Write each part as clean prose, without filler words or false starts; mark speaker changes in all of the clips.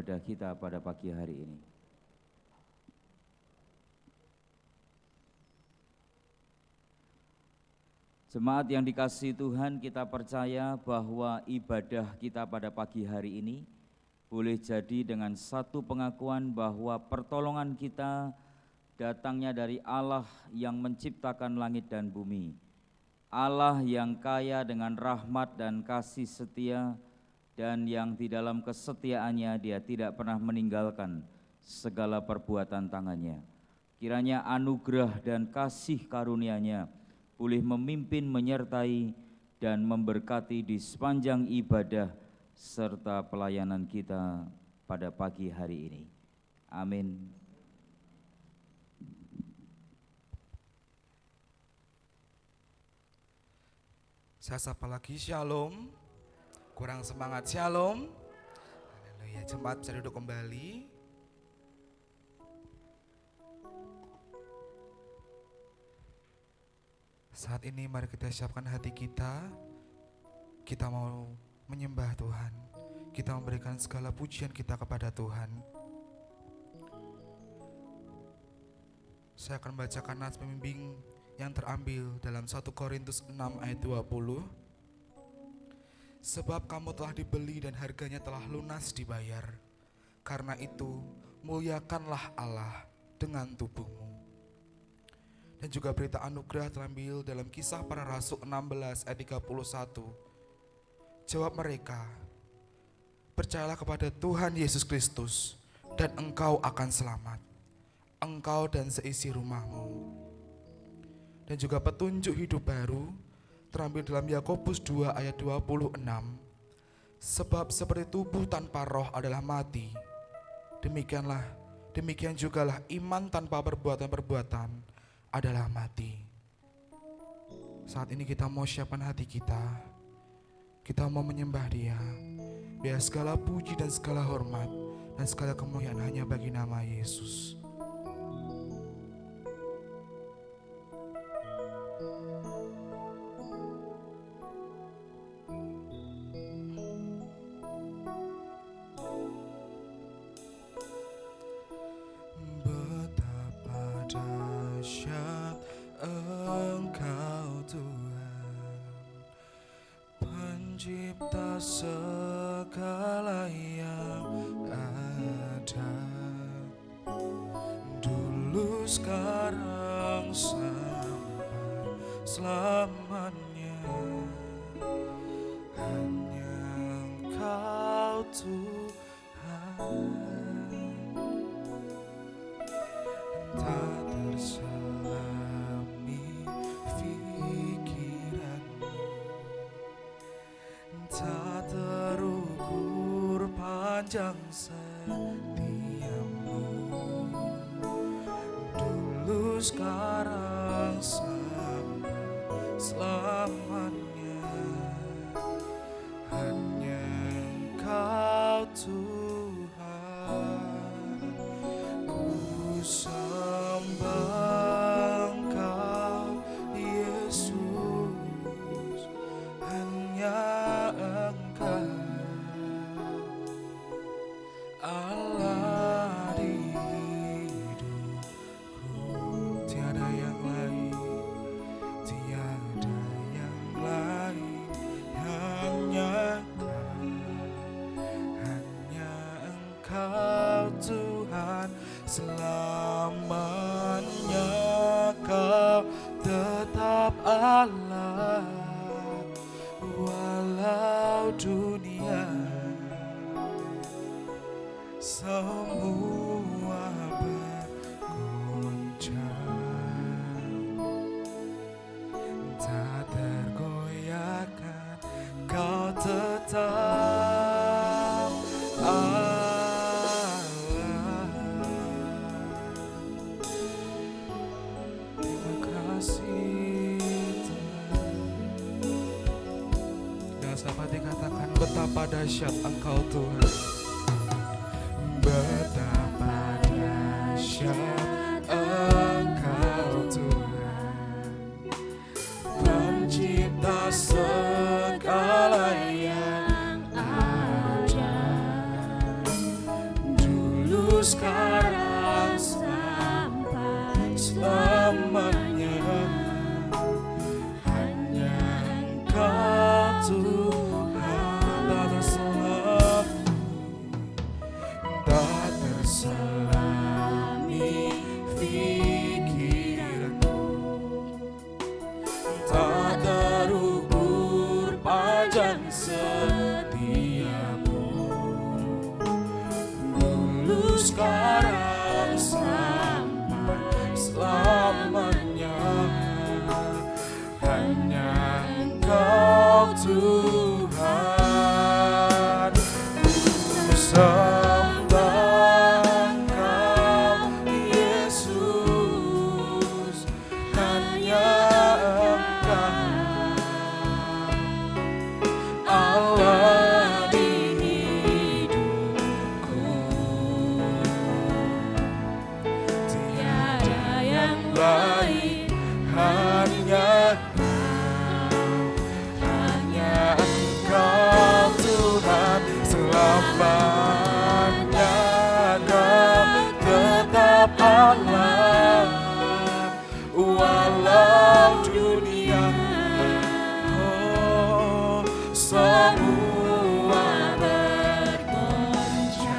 Speaker 1: ibadah kita pada pagi hari ini. Jemaat yang dikasihi Tuhan, kita percaya bahwa ibadah kita pada pagi hari ini boleh jadi dengan satu pengakuan bahwa pertolongan kita datangnya dari Allah yang menciptakan langit dan bumi. Allah yang kaya dengan rahmat dan kasih setia, dan yang di dalam kesetiaannya Dia tidak pernah meninggalkan segala perbuatan tangannya. Kiranya anugerah dan kasih karunia-Nya boleh memimpin, menyertai, dan memberkati di sepanjang ibadah serta pelayanan kita pada pagi hari ini. Amin.
Speaker 2: Saya sapa lagi, shalom. Kurang semangat, shalom. Haleluya, jemaat bisa duduk kembali. Saat ini mari kita siapkan hati kita. Kita mau menyembah Tuhan. Kita memberikan segala pujian kita kepada Tuhan. Saya akan membacakan nats pembimbing yang terambil dalam 1 Korintus 6 ayat 20. Sebab kamu telah dibeli dan harganya telah lunas dibayar. Karena itu muliakanlah Allah dengan tubuhmu. Dan juga berita anugerah terambil dalam Kisah Para Rasul 16 ayat 31. Jawab mereka, percayalah kepada Tuhan Yesus Kristus dan engkau akan selamat, engkau dan seisi rumahmu. Dan juga petunjuk hidup baru terambil dalam Yakobus 2 ayat 26. Sebab seperti tubuh tanpa roh adalah mati, demikian jugalah iman tanpa perbuatan-perbuatan adalah mati. Saat ini kita mau siapkan hati kita. Kita mau menyembah Dia. Biar segala puji dan segala hormat dan segala kemuliaan hanya bagi nama Yesus.
Speaker 3: Pencipta segala yang ada, dulu, sekarang, sampai selamanya. Hanya Engkau Tuhan, tak terselami pikiranmu, tak terukur panjang setiamu. Dulu, sekarang, sampai selamanya. Hanya Engkau Tuhan, ku sembah Engkau Yesus. Hanya Engkau Allah di hidupku, tiada yang lain, tiada yang lain. Hanya Engkau Tuhan, selamanya Kau tetap Allah. Walau dunia semua bergoncang, tak tergoyahkan, Kau tetap Allah. Terima kasih Tuhan. Dan sahabat dikatakan, betapa dahsyat Engkau Tuhan. Betapa dahsyat Engkau Tuhan, pencipta segala yang ada, sekarang sampai selamanya. Hanya Engkau Tuhan, tak terselami pikiranku, tak terukur panjang setiamu. Dulu sekarang sampai selamanya. Hanya Engkau Tuhan, ku sembah Engkau Yesus. Hanya Engkau Allah di hidupku, tiada yang lain, hanya Engkau Tuhan selamanya. Kau tetap Allah walau dunia semua bergoncang,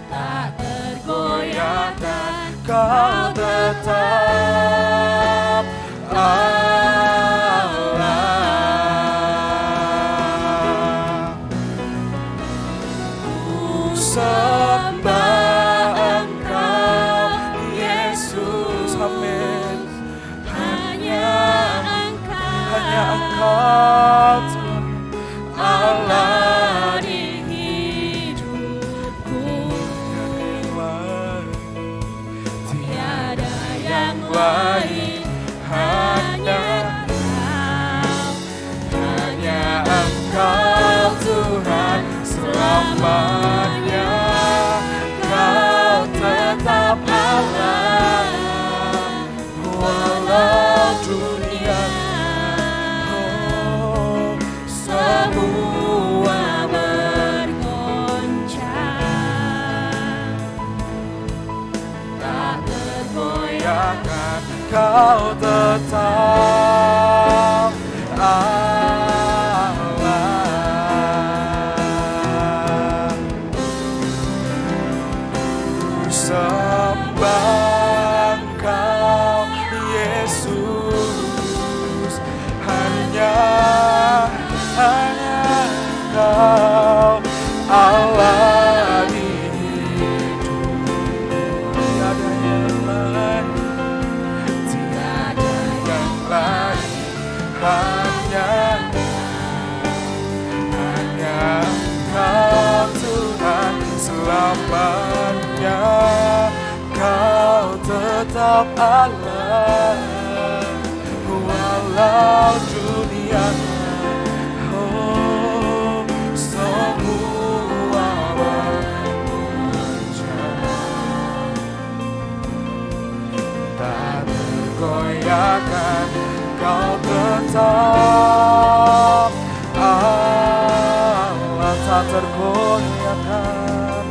Speaker 3: tak tergoyahkan. Kau tetap Allah. Ku sembah Engkau Yesus, amin. Hanya Engkau Tuhan, Allah di hidupku, tiada yang lain, hanya Engkau Tuhan selamanya. Kau tetap Allah walau dunia semua bergoncang, tak tergoyahkan. Kau tetap Allah. Ku sembah Engkau Yesus. Hanya Engkau Allah di hidupku, tiada yang lain, tiada yang lain, hanya Engkau Tuhan selamanya. Kau tetap Allah walau dunia semua bergoncang, tak tergoyahkan. Kau tetap Allah, tak tergoyahkan,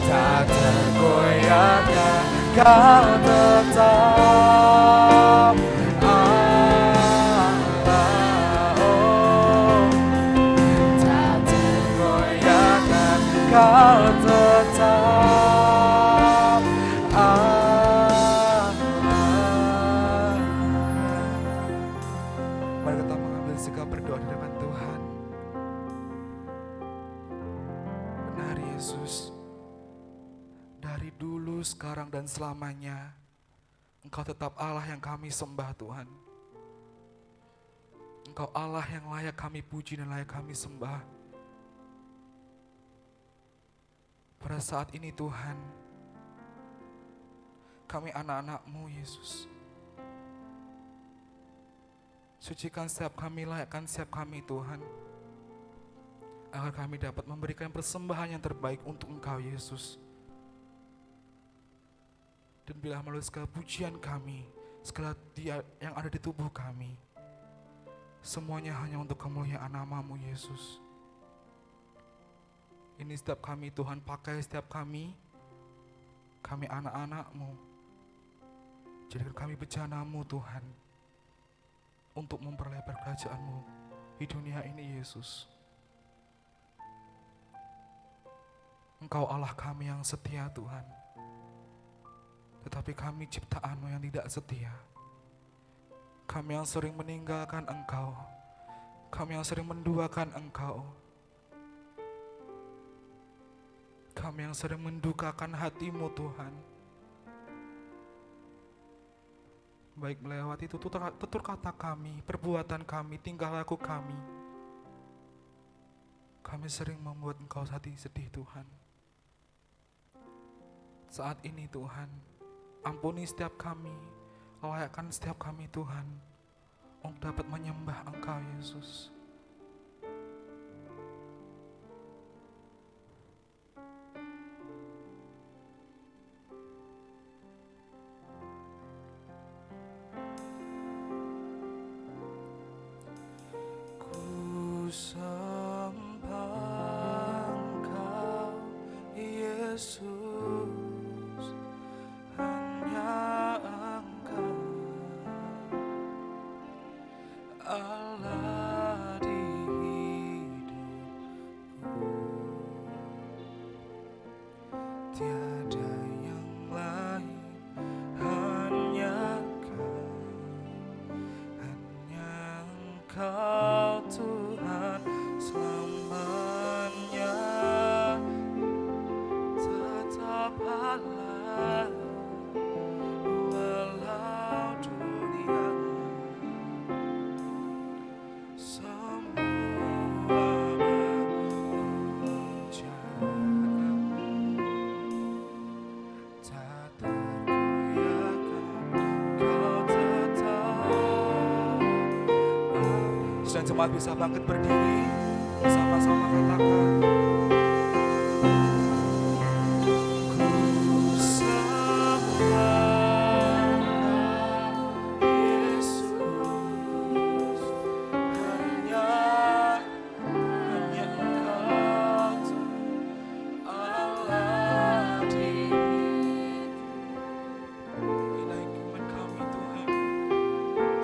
Speaker 3: tak tergoyahkan. Kau tetap Allah, oh, tak tergoyahkan. Kau tetap Allah.
Speaker 2: Mari kita mengambil sikap berdoa di depan Tuhan. Benar Yesus, dari dulu, sekarang, dan selamanya Engkau tetap Allah yang kami sembah Tuhan. Engkau Allah yang layak kami puji dan layak kami sembah. Pada saat ini Tuhan, kami anak-anak-Mu Yesus. Sucikan setiap kami, layakkan setiap kami Tuhan, agar kami dapat memberikan persembahan yang terbaik untuk Engkau Yesus. Dan bila melalui segala pujian kami, segala dia yang ada di tubuh kami, semuanya hanya untuk kemuliaan nama-Mu Yesus. Ini setiap kami Tuhan, pakai setiap kami anak-anak-Mu. Jadikan kami bejana-Mu Tuhan, untuk memperlebar kerajaan-Mu di dunia ini Yesus. Engkau Allah kami yang setia Tuhan, tetapi kami ciptaan-Mu yang tidak setia. Kami yang sering meninggalkan Engkau, kami yang sering menduakan Engkau, kami yang sering mendukakan hati-Mu Tuhan. Baik melewati tutur kata kami, perbuatan kami, tingkah laku kami. Kami sering membuat Engkau hati sedih Tuhan. Saat ini Tuhan, ampuni setiap kami, layakkan setiap kami Tuhan, untuk dapat menyembah Engkau Yesus. Ku sembah Engkau Yesus, hanya Engkau Allah di hidupku. Tiada yang lain, hanya Engkau Tuhan selamanya. Tetap Allah walau dunia semua tak tergoyahkan, Kau tetap. Sedang jemaat bisa bangkit berdiri, sama-sama katakan. Ku sembah Engkau Yesus, hanya Engkau Tuhan Allah di wilayah kami Tuhan.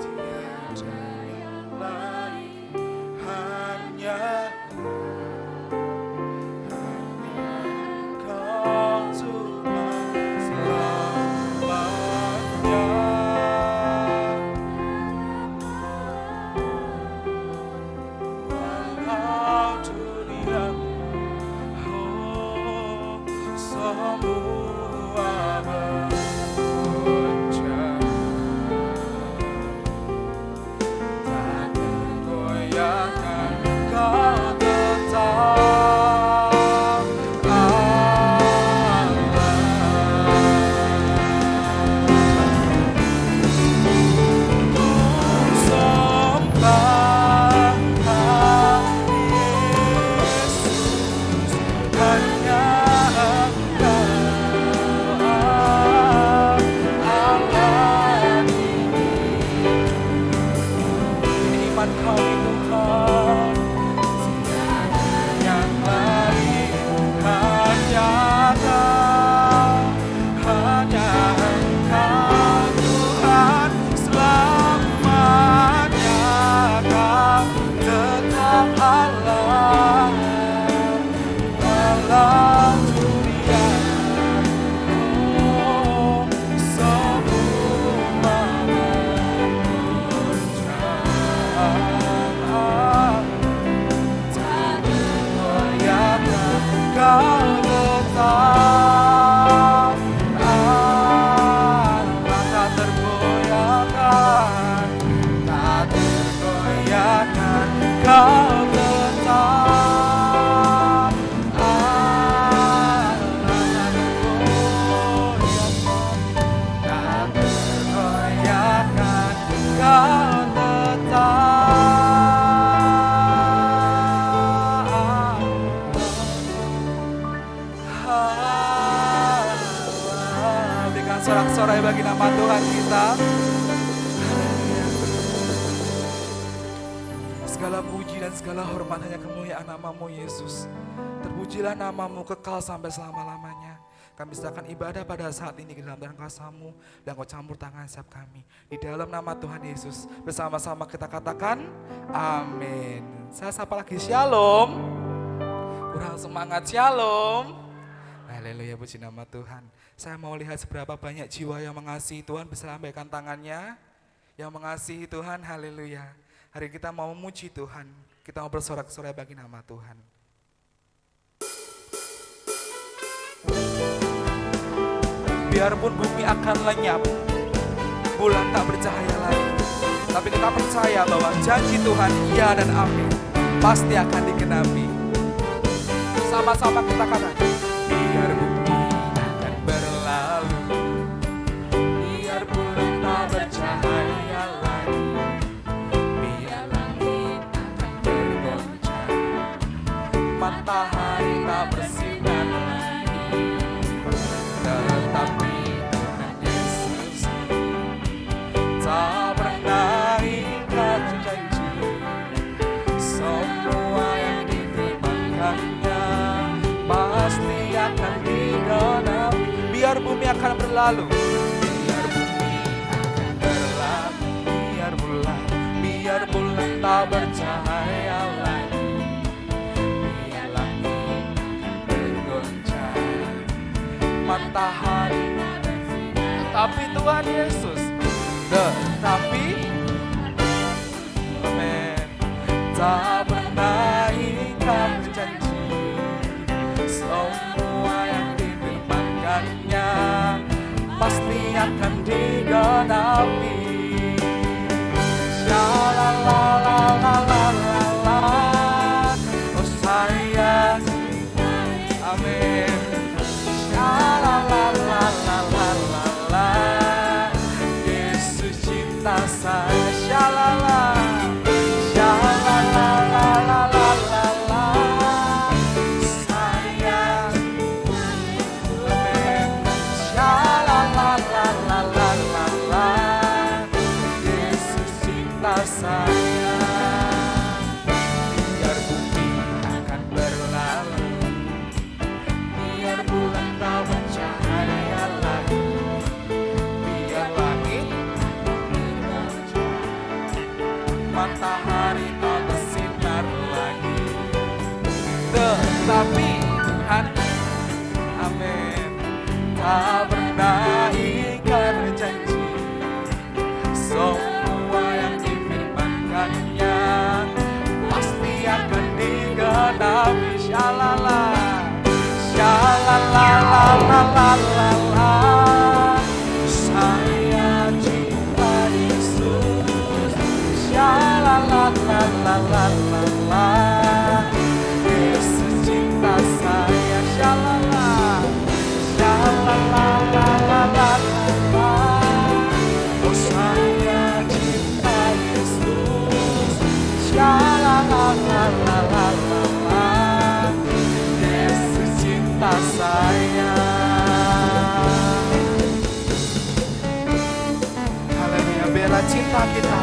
Speaker 2: Tiada yang lain, hanya Engkau Tuhan selamanya. Walau dunia semua bergoncang, tak tergoyahkan, Kau tetap Allah. Ku sembah Engkau Yesus, hanya Engkau Allah di ini iman kami Tuhan. Tiada yang lain, hanya Engkau Tuhan selamanya. Kau tetap Allah walau dunia semua bergoncang, tak tergoyahkan, Kau tetap Allah. Tak tergoyahkan, tak tergoyahkan, Kau tetap Allah. Tak tergoyahkan, Kau tetap. Berikan sorak-sorai bagi nama Tuhan kita. Segala puji dan segala hormat hanya kemuliaan nama-Mu Yesus. Terpuji Pujilah namamu kekal sampai selama-lamanya. Kami serahkan ibadah pada saat ini ke dalam tangan kuasa-Mu, dan Kau campur tangan setiap kami. Di dalam nama Tuhan Yesus, bersama-sama kita katakan amin. Saya sapa lagi, shalom. Kurang semangat, shalom. Haleluya, puji nama Tuhan. Saya mau lihat seberapa banyak jiwa yang mengasihi Tuhan, bisa lambaikan tangannya. Yang mengasihi Tuhan, haleluya. Hari kita mau memuji Tuhan, kita mau bersorak-sorai bagi nama Tuhan. Biarpun bumi akan lenyap, bulan tak bercahaya lagi, tapi kita percaya bahwa janji Tuhan iya dan amin, pasti akan digenapi. Sama-sama kita katakan, biar bumi akan berlalu, biar bulan tak bercahaya lagi, biar langit akan bergoncang, matahari tak bersinar lagi, tetapi Tuhan Yesus tak pernah ingkar janji. Semua yang difirmankannya pasti akan digenapi. Biar bumi akan berlalu, biar bumi akan berlalu, biar bulan tak bercahaya lagi, biar langit akan bergoncang, matahari, tetapi Tuhan Yesus, tetapi amin, tak pernah ingkar janji. Semua yang difirmankannya pasti akan digenapi. Shalalalalala, oh saya, amin. Shalalalalala, Yesus cinta saya. Shalala, shalalalalala, saya, amin. Shalalalalala, Yesus cinta saya. Biar bumi akan berlalu, biar bulan tak bercahaya lagi, biar langit bergoncang, matahari tak bersinar lagi, tetapi Tuhan, amin, tak pernah ingkar janji. Semua yang difirmankannya pasti akan digenapi. Shalala, shalalalalala, saya cinta Yesus. Shalalalalala, Yesus cinta saya. Shalala, shalalalalala, oh saya cinta Yesus. Shalalalalala, Yesus cinta saya. Haleluya, biarlah cinta kita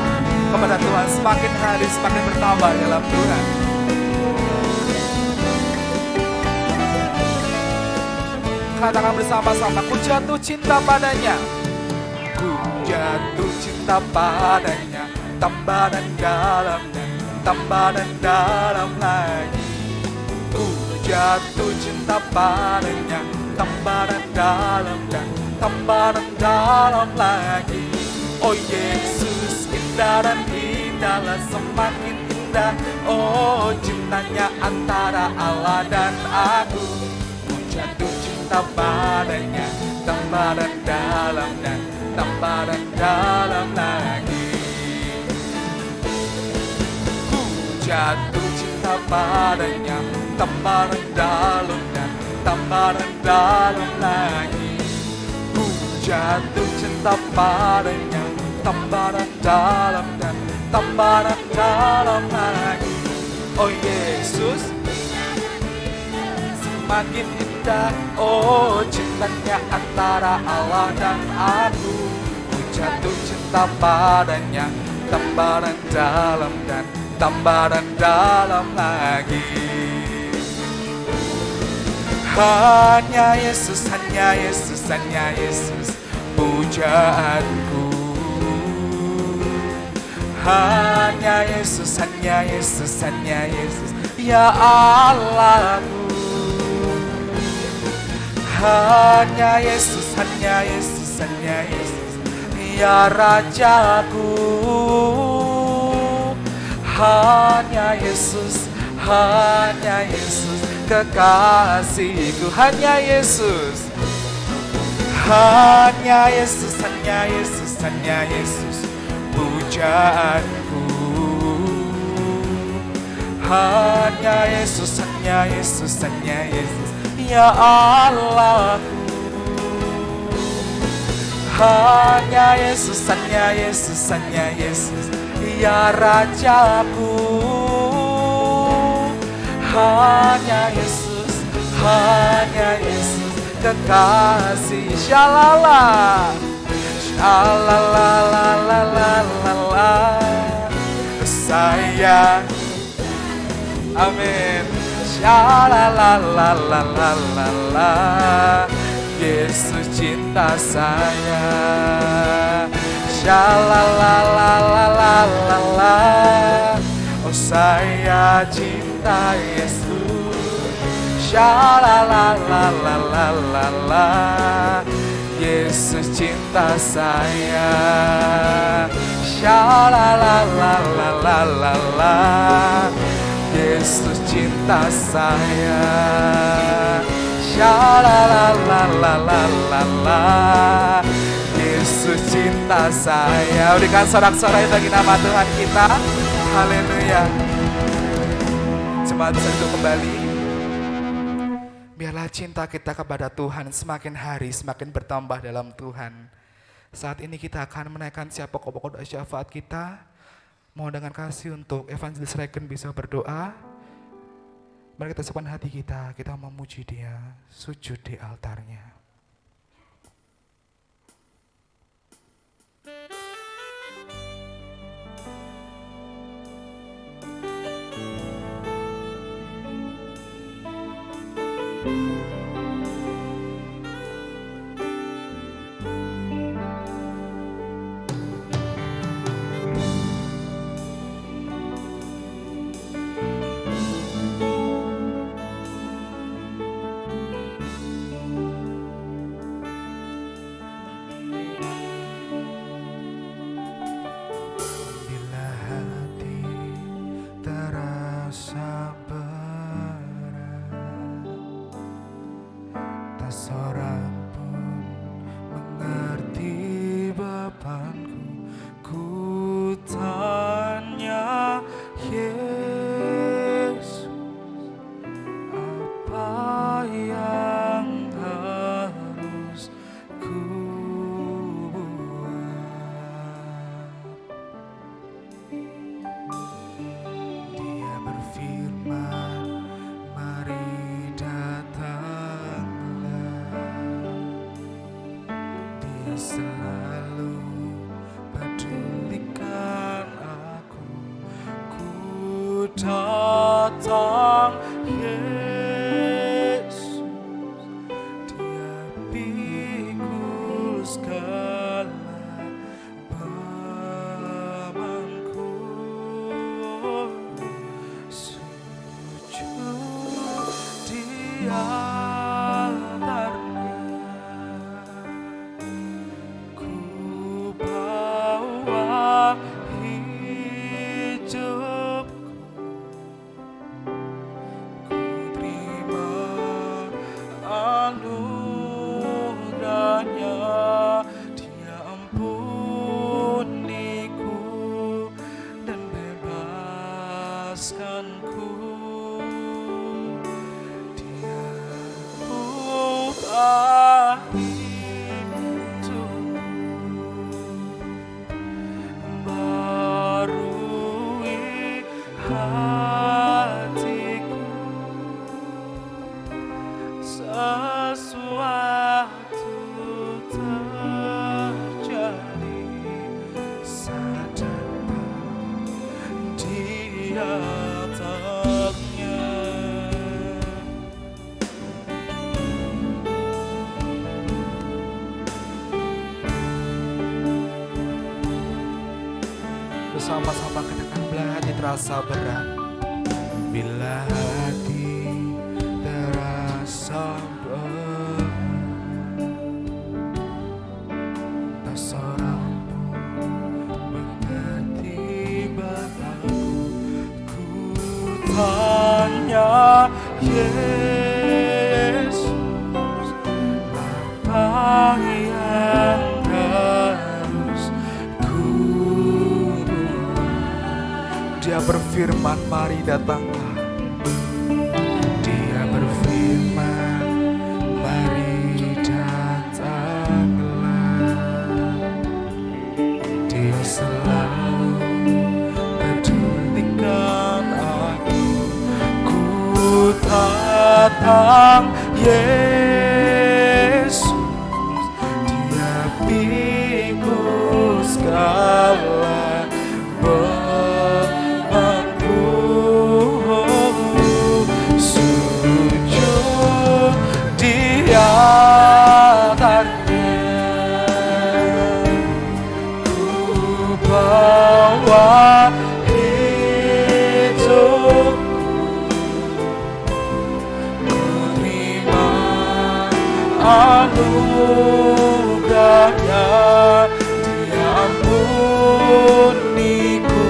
Speaker 2: kepada Tuhan semakin hari semakin bertambah dalam Tuhan. Katakan bersama-sama, ku jatuh cinta padanya, ku jatuh cinta padanya, tambah dan dalam dan tambah dan dalam lagi. Ku jatuh cinta padanya, tambah dan dalam dan tambah dan dalam lagi. Oh Yesus, indah dan indahlah, semakin indah. Oh cintanya antara Allah dan aku. Ku jatuh cinta padanya, tambah dan dalam dan tambah dan dalam lagi. Ku jatuh cinta padanya, tambah dan dalam dan tambah dan dalam lagi. Ku jatuh cinta padanya, tambah dan dalam dan tambah dan dalam lagi. Oh Yesus, semakin indah. Oh cintanya antara Allah dan aku. Ku jatuh cinta padanya, tambah dan dalam dan tambah dan dalam lagi. Hanya Yesus, hanya Yesus, hanya Yesus pujaanku. Hanya Yesus, hanya Yesus, hanya Yesus, ya Allahku. Hanya Yesus, hanya Yesus, hanya Yesus, ya Rajaku. Hanya Yesus, hanya Yesus, kekasihku. Hanya Yesus, hanya Yesus, hanya Yesus, hanya Yesus pujaanku. Hanya Yesus, hanya Yesus, hanya Yesus, ya Allahku. Hanya Yesus, hanya Yesus, hanya Yesus, ya Rajaku. Hanya Yesus, hanya Yesus, kekasih. Shalala, shalala, sayang. Amin. Shalala, Yesus cinta saya. Shalala, oh saya cinta Yesus. Shalala, Yesus cinta saya. Shalala, Yesus cinta saya. Shalala, Yesus cinta saya. Berikan sorak-sorai bagi nama Tuhan kita. Haleluya. Jemaat bisa duduk kembali. Biarlah cinta kita kepada Tuhan semakin hari semakin bertambah dalam Tuhan. Saat ini kita akan menaikkan siap pokok-pokok doa syafaat kita. Mohon dengan kasih untuk Evangelis Regen bisa berdoa. Mari kita siapkan hati kita memuji Dia, sujud di altarnya. Datang Yesus, Dia pikul segala bebanku. Sujud di altarnya, ku bawa hidup. Dia ampuniku dan bebaskanku. Dia ubah hidupku, barui hatiku. Sesuatu terjadi saat datang Dia datangnya. sama-sama katakan bila hati terasa berat. Bila hati terasa berat, tak seorang mengerti Bapakku. Ku tanya Yesus, apa yang harus ku buat? Dia berfirman, mari datanglah. Dia berfirman, mari datanglah. Dia selalu pedulikan aku. Ku datang Yesus, Dia pikul segala bebanku. Sujud di atasnya, ku bawa hidupku. Ku terima anugerahnya, Dia ampuniku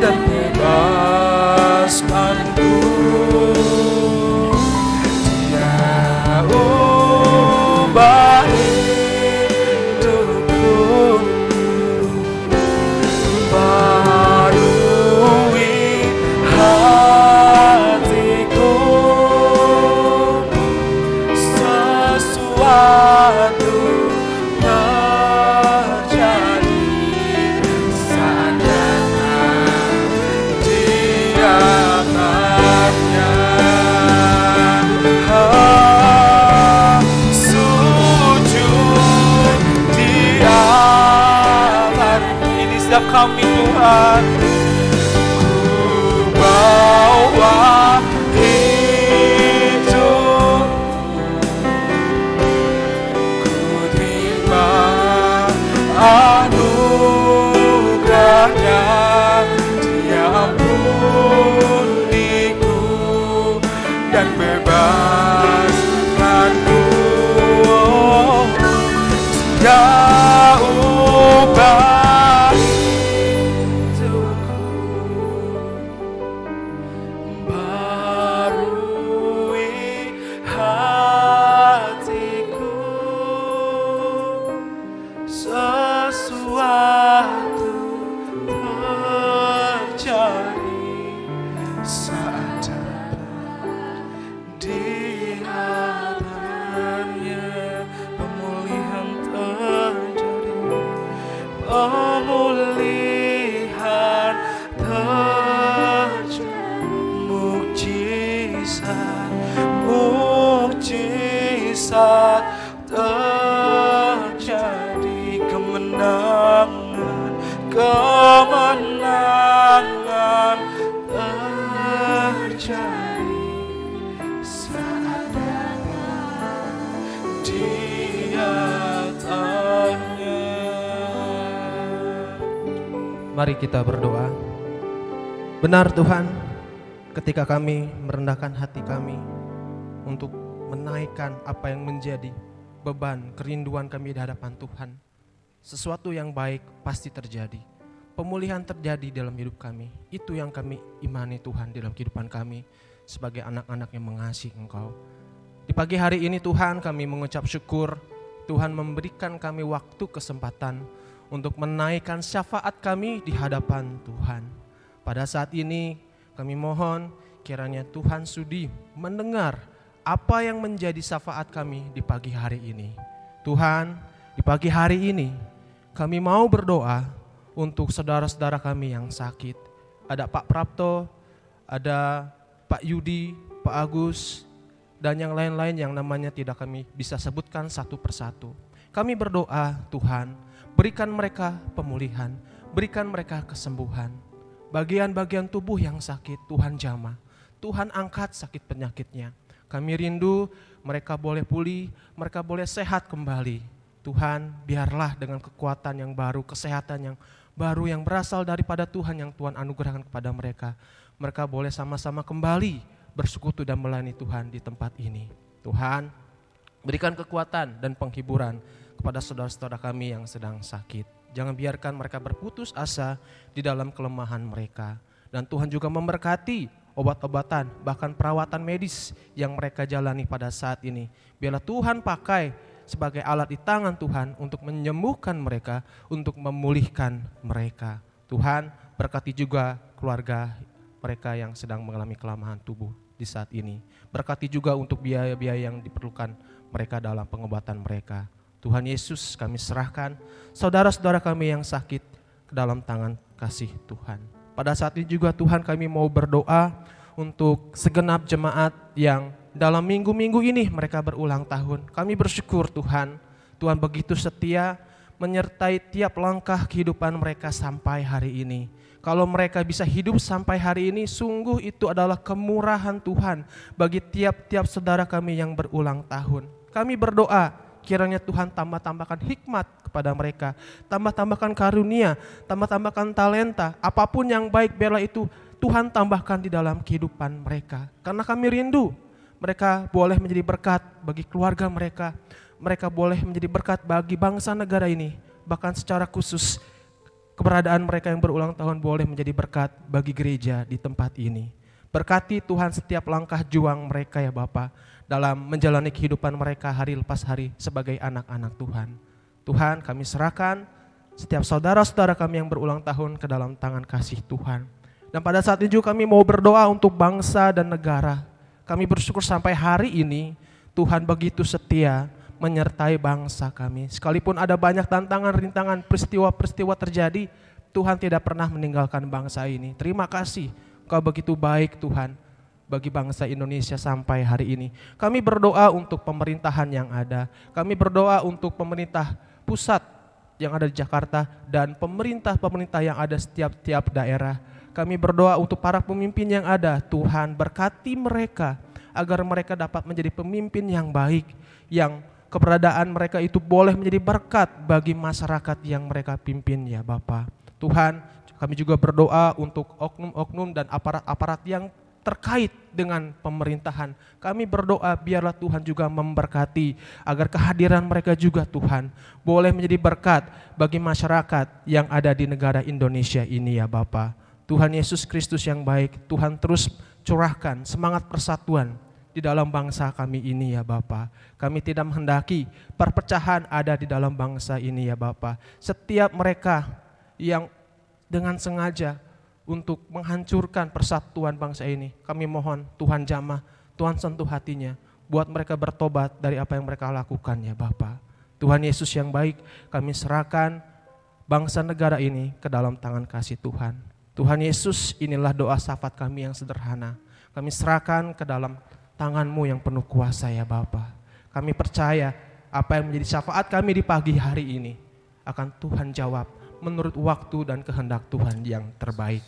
Speaker 2: dan bebaskanku. Dia ubah hidupku, barui hatiku. Sesuatu terjadi saat datang di hadapannya. Sujud di atas ini setiap kami Tuhan. Ku bawa hidup, ku terima anugerahnya, Dia ampuniku dan bebaskanku. Dia ubah hidupku, barui hatiku. Sesuatu terjadi saat datang di hadapannya. Pemulihan terjadi, pemulihan terjadi, mukjizat, mukjizat terjadi, kemenangan, kemenangan terjadi saat datang di atasnya.
Speaker 4: Mari kita berdoa. Benar Tuhan, ketika kami merendahkan hati kami untuk menaikkan apa yang menjadi beban, kerinduan kami di hadapan Tuhan, sesuatu yang baik pasti terjadi. Pemulihan terjadi dalam hidup kami. Itu yang kami imani Tuhan dalam kehidupan kami sebagai anak-anak yang mengasihi Engkau. Di pagi hari ini Tuhan, kami mengucap syukur Tuhan memberikan kami waktu kesempatan untuk menaikkan syafaat kami di hadapan Tuhan. Pada saat ini kami mohon kiranya Tuhan sudi mendengar apa yang menjadi syafaat kami di pagi hari ini. Tuhan, di pagi hari ini kami mau berdoa untuk saudara-saudara kami yang sakit. Ada Pak Prapto, ada Pak Yudi, Pak Agus, dan yang lain-lain yang namanya tidak kami bisa sebutkan satu persatu. Kami berdoa, Tuhan, berikan mereka pemulihan, berikan mereka kesembuhan. Bagian-bagian tubuh yang sakit, Tuhan jamah. Tuhan angkat sakit penyakitnya. Kami rindu mereka boleh pulih, mereka boleh sehat kembali. Tuhan, biarlah dengan kekuatan yang baru, kesehatan yang baru yang berasal daripada Tuhan yang Tuhan anugerahkan kepada mereka. Mereka boleh sama-sama kembali bersekutu dan melayani Tuhan di tempat ini. Tuhan, berikan kekuatan dan penghiburan kepada saudara-saudara kami yang sedang sakit. Jangan biarkan mereka berputus asa di dalam kelemahan mereka. Dan Tuhan juga memberkati obat-obatan, bahkan perawatan medis yang mereka jalani pada saat ini. Biarlah Tuhan pakai sebagai alat di tangan Tuhan untuk menyembuhkan mereka, untuk memulihkan mereka. Tuhan, berkati juga keluarga mereka yang sedang mengalami kelemahan tubuh di saat ini. Berkati juga untuk biaya-biaya yang diperlukan mereka dalam pengobatan mereka. Tuhan Yesus, kami serahkan saudara-saudara kami yang sakit ke dalam tangan kasih Tuhan. Pada saat ini juga Tuhan, kami mau berdoa untuk segenap jemaat yang dalam minggu-minggu ini mereka berulang tahun. Kami bersyukur Tuhan, Tuhan begitu setia menyertai tiap langkah kehidupan mereka sampai hari ini. Kalau mereka bisa hidup sampai hari ini, sungguh itu adalah kemurahan Tuhan bagi tiap-tiap saudara kami yang berulang tahun. Kami berdoa, kiranya Tuhan tambah-tambahkan hikmat kepada mereka, tambah-tambahkan karunia, tambah-tambahkan talenta, apapun yang baik biarlah itu Tuhan tambahkan di dalam kehidupan mereka. Karena kami rindu mereka boleh menjadi berkat bagi keluarga mereka, mereka boleh menjadi berkat bagi bangsa negara ini, bahkan secara khusus keberadaan mereka yang berulang tahun boleh menjadi berkat bagi gereja di tempat ini. Berkati Tuhan setiap langkah juang mereka ya Bapa, dalam menjalani kehidupan mereka hari lepas hari sebagai anak-anak Tuhan. Tuhan, kami serahkan setiap saudara-saudara kami yang berulang tahun ke dalam tangan kasih Tuhan. Dan pada saat ini juga kami mau berdoa untuk bangsa dan negara. Kami bersyukur sampai hari ini Tuhan begitu setia menyertai bangsa kami. Sekalipun ada banyak tantangan, rintangan, peristiwa-peristiwa terjadi, Tuhan tidak pernah meninggalkan bangsa ini. Terima kasih, Kau begitu baik Tuhan bagi bangsa Indonesia sampai hari ini. Kami berdoa untuk pemerintahan yang ada. Kami berdoa untuk pemerintah pusat yang ada di Jakarta dan pemerintah-pemerintah yang ada setiap daerah. Kami berdoa untuk para pemimpin yang ada. Tuhan berkati mereka agar mereka dapat menjadi pemimpin yang baik, yang keberadaan mereka itu boleh menjadi berkat bagi masyarakat yang mereka pimpin ya Bapa. Tuhan, kami juga berdoa untuk oknum-oknum dan aparat-aparat yang terkait dengan pemerintahan. Kami berdoa biarlah Tuhan juga memberkati agar kehadiran mereka juga Tuhan boleh menjadi berkat bagi masyarakat yang ada di negara Indonesia ini ya Bapa. Tuhan Yesus Kristus yang baik, Tuhan terus curahkan semangat persatuan di dalam bangsa kami ini ya Bapa. Kami tidak menghendaki perpecahan ada di dalam bangsa ini ya Bapa. Setiap mereka yang dengan sengaja untuk menghancurkan persatuan bangsa ini, kami mohon Tuhan jamah, Tuhan sentuh hatinya, buat mereka bertobat dari apa yang mereka lakukan ya Bapa. Tuhan Yesus yang baik, kami serahkan bangsa negara ini ke dalam tangan kasih Tuhan. Tuhan Yesus, inilah doa syafaat kami yang sederhana. Kami serahkan ke dalam tangan-Mu yang penuh kuasa ya Bapa. Kami percaya apa yang menjadi syafaat kami di pagi hari ini akan Tuhan jawab menurut waktu dan kehendak Tuhan yang terbaik.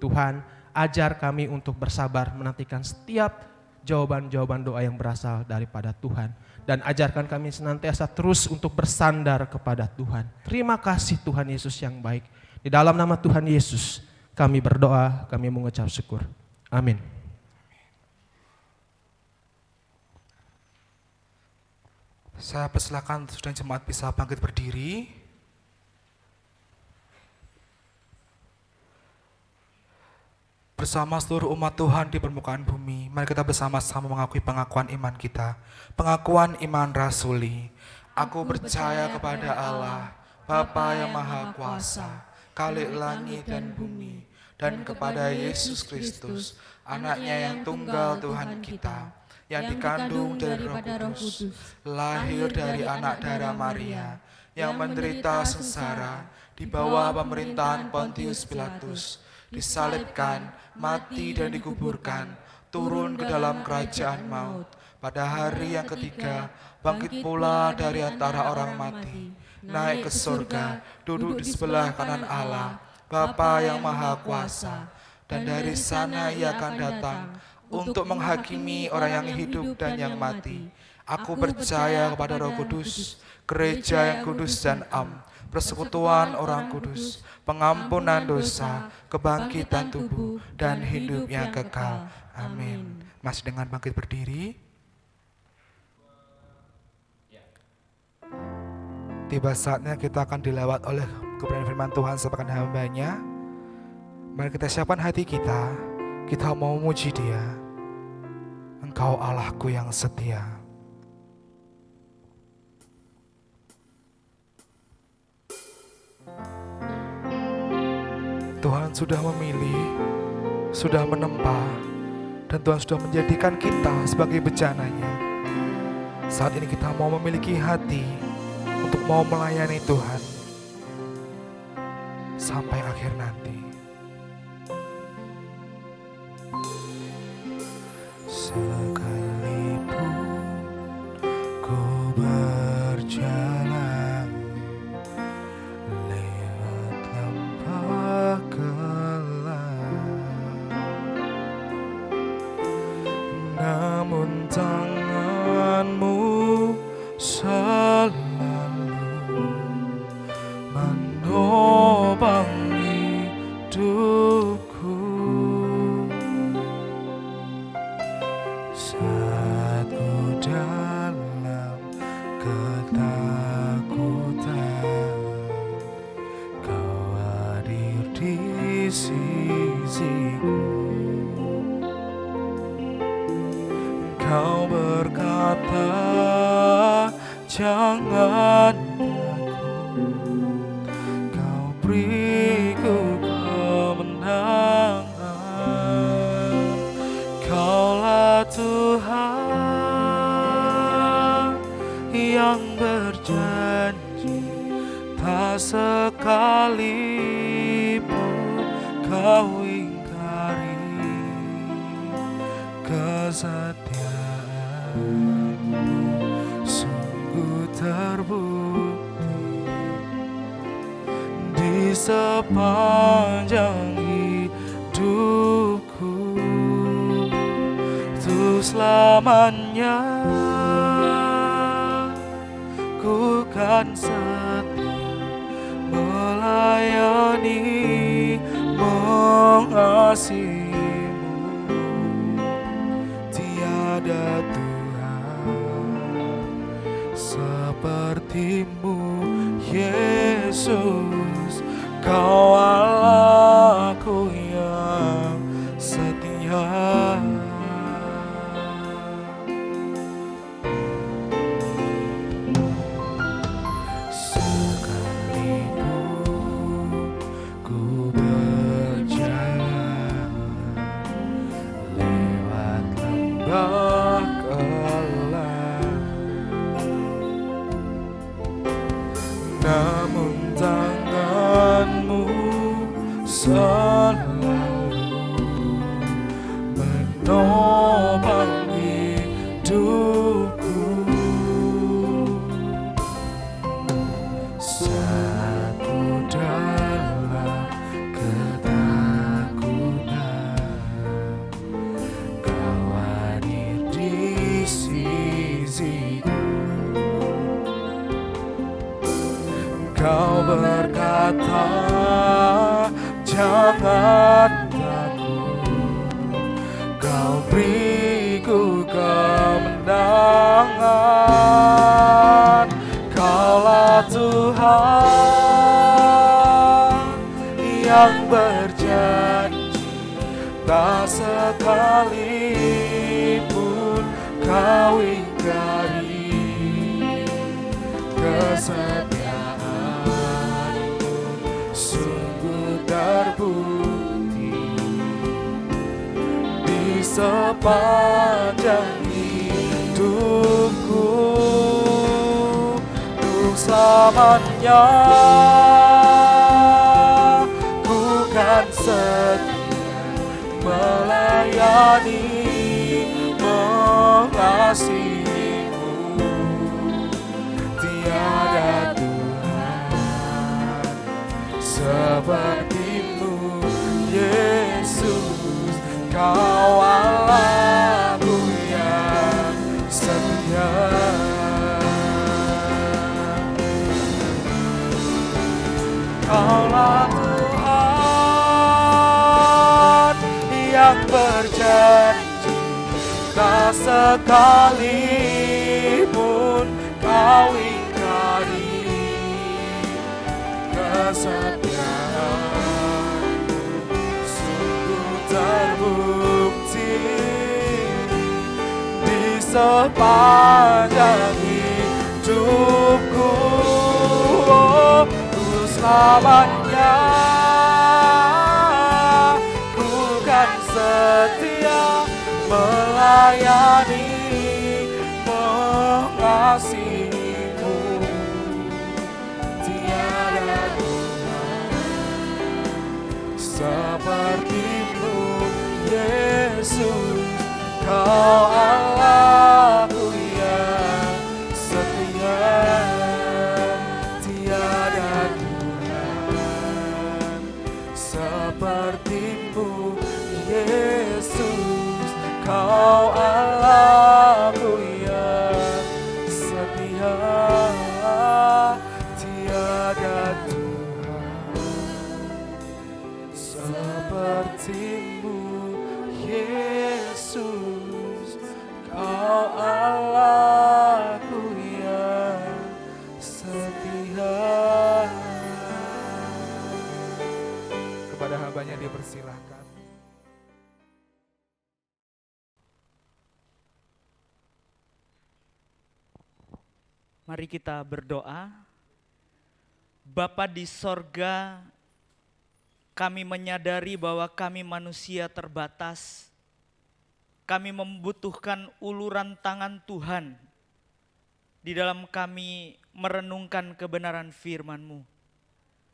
Speaker 4: Tuhan, ajar kami untuk bersabar menantikan setiap jawaban-jawaban doa yang berasal daripada Tuhan. Dan ajarkan kami senantiasa terus untuk bersandar kepada Tuhan. Terima kasih Tuhan Yesus yang baik. Di dalam nama Tuhan Yesus kami berdoa, kami mengucap syukur. Amin.
Speaker 2: Saya persilakan saudara jemaat bisa bangkit berdiri. Bersama seluruh umat Tuhan di permukaan bumi, mari kita bersama-sama mengakui pengakuan iman kita. Pengakuan iman rasuli. Aku percaya kepada Allah, Bapa yang Maha Kuasa, Khalik langit dan bumi, dan kepada Yesus Kristus, anaknya yang tunggal Tuhan kita, yang dikandung dari Roh Kudus, lahir dari anak darah Maria, yang menderita sengsara di bawah pemerintahan Pontius Pilatus, disalibkan, mati dan dikuburkan, turun ke dalam kerajaan maut. Pada hari yang ketiga, bangkit pula dari antara orang mati, naik ke surga, duduk di sebelah kanan Allah, Bapa yang Maha Kuasa. Dan dari sana Ia akan datang untuk menghakimi orang yang hidup dan yang mati. Aku percaya kepada Roh Kudus, gereja yang kudus dan am, persekutuan orang kudus, pengampunan dosa, kebangkitan tubuh, dan hidup yang kekal. Amin. Masih dengan bangkit berdiri. Tiba saatnya kita akan dilewat oleh kebenaran firman Tuhan sebagai hamba-Nya. Mari kita siapkan hati kita. Kita mau memuji Dia. Engkau Allahku yang setia. Tuhan sudah memilih, sudah menempa, dan Tuhan sudah menjadikan kita sebagai bejananya. Saat ini kita mau memiliki hati untuk mau melayani Tuhan sampai akhir nanti. Sekalipun ku berjalan lewat lembah gelap, namun tangan-Mu selalu menopang hidupku. Saat ku dalam ketakutan, Kau hadir di sisiku. Kau berkata, jangan takut, Kau beriku kemenangan. Kaulah Tuhan yang berjanji, tak sekalipun Kau ingkari kesetiaan-Mu. Sungguh terbukti di sepanjang hidupku. Untuk selamanya ku kan setia melayani, mengasihi-Mu. Tiada Tuhan seperti-Mu, Yesus. Kau Allahku yang setia. Namun tangan-Mu selalu menopang hidupku. Saat ku dalam ketakutan, Kau hadir di sisiku. Kau berkata, jangan takut, Kau beriku kemenangan. Kaulah Tuhan yang berjanji, tak sekalipun Kau ingkari kesetiaan. Terbukti di sepanjang hidupku. Untuk selamanya ku kan setia melayani, mengasihi-Mu. Tiada Tuhan seperti-Mu, Yesus. Kau Allahku yang setia.
Speaker 3: yang berjanji, tak sekalipun kau ingkari kesetiaan sungguh terbukti di sepanjang hidupku. Oh, ku selamanya ku kan setia melayani, mengasihimu. Tiada Tuhan sepertimu, Yesus. Kau Allahku yang setia. Tiada Tuhan sepertimu, Yesus. Kau Allahku yang setia. Tiada Tuhan sepertimu, Yesus. Kau Allahku yang setia. Kepada hambanya dipersilahkan.
Speaker 5: Mari kita berdoa. Bapa di sorga, kami menyadari bahwa kami manusia terbatas. Kami membutuhkan uluran tangan Tuhan di dalam kami merenungkan kebenaran firman-Mu.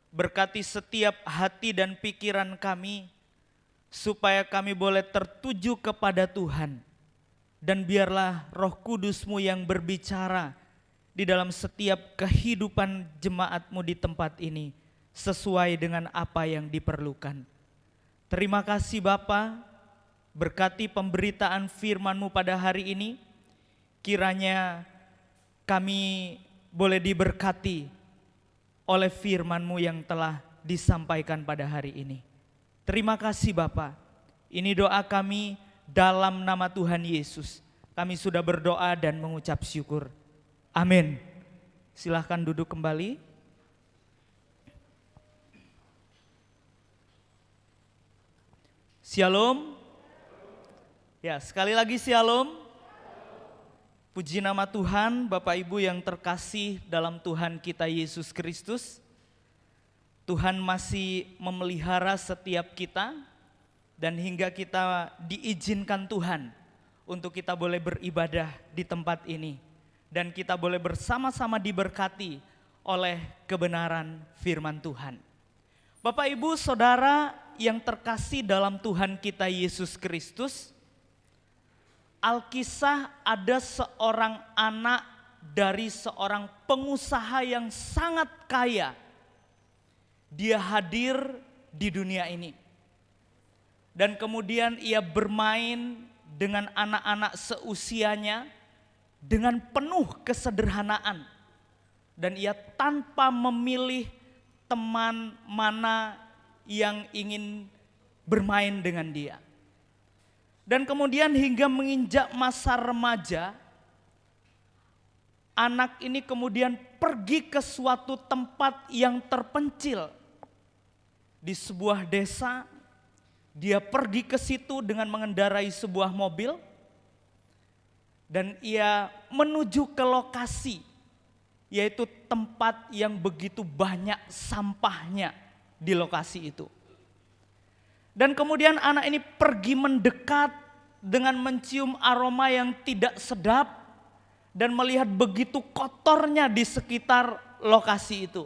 Speaker 5: Berkati setiap hati dan pikiran kami, supaya kami boleh tertuju kepada Tuhan. Dan biarlah Roh Kudus-Mu yang berbicara di dalam setiap kehidupan jemaat-Mu di tempat ini, sesuai dengan apa yang diperlukan. Terima kasih Bapa, berkati pemberitaan firman-Mu pada hari ini. Kiranya kami boleh diberkati oleh firman-Mu yang telah disampaikan pada hari ini. Terima kasih Bapa. Ini doa kami dalam nama Tuhan Yesus. Kami sudah berdoa dan mengucap syukur. Amin. Silahkan duduk kembali. Shalom. Ya, sekali lagi shalom. Puji nama Tuhan, Bapak Ibu yang terkasih dalam Tuhan kita Yesus Kristus. Tuhan masih memelihara setiap kita dan hingga kita diizinkan Tuhan untuk kita boleh beribadah di tempat ini. Dan kita boleh bersama-sama diberkati oleh kebenaran firman Tuhan. Bapak Ibu Saudara yang terkasih dalam Tuhan kita Yesus Kristus, Alkisah ada seorang anak dari seorang pengusaha yang sangat kaya. Dia hadir di dunia ini. Dan kemudian ia bermain dengan anak-anak seusianya dengan penuh kesederhanaan. Dan ia tanpa memilih teman mana yang ingin bermain dengan dia. Dan kemudian hingga menginjak masa remaja, anak ini kemudian pergi ke suatu tempat yang terpencil. Di sebuah desa, dia pergi ke situ dengan mengendarai sebuah mobil. Dan ia menuju ke lokasi, yaitu tempat yang begitu banyak sampahnya di lokasi itu. Dan kemudian anak ini pergi mendekat dengan mencium aroma yang tidak sedap dan melihat begitu kotornya di sekitar lokasi itu.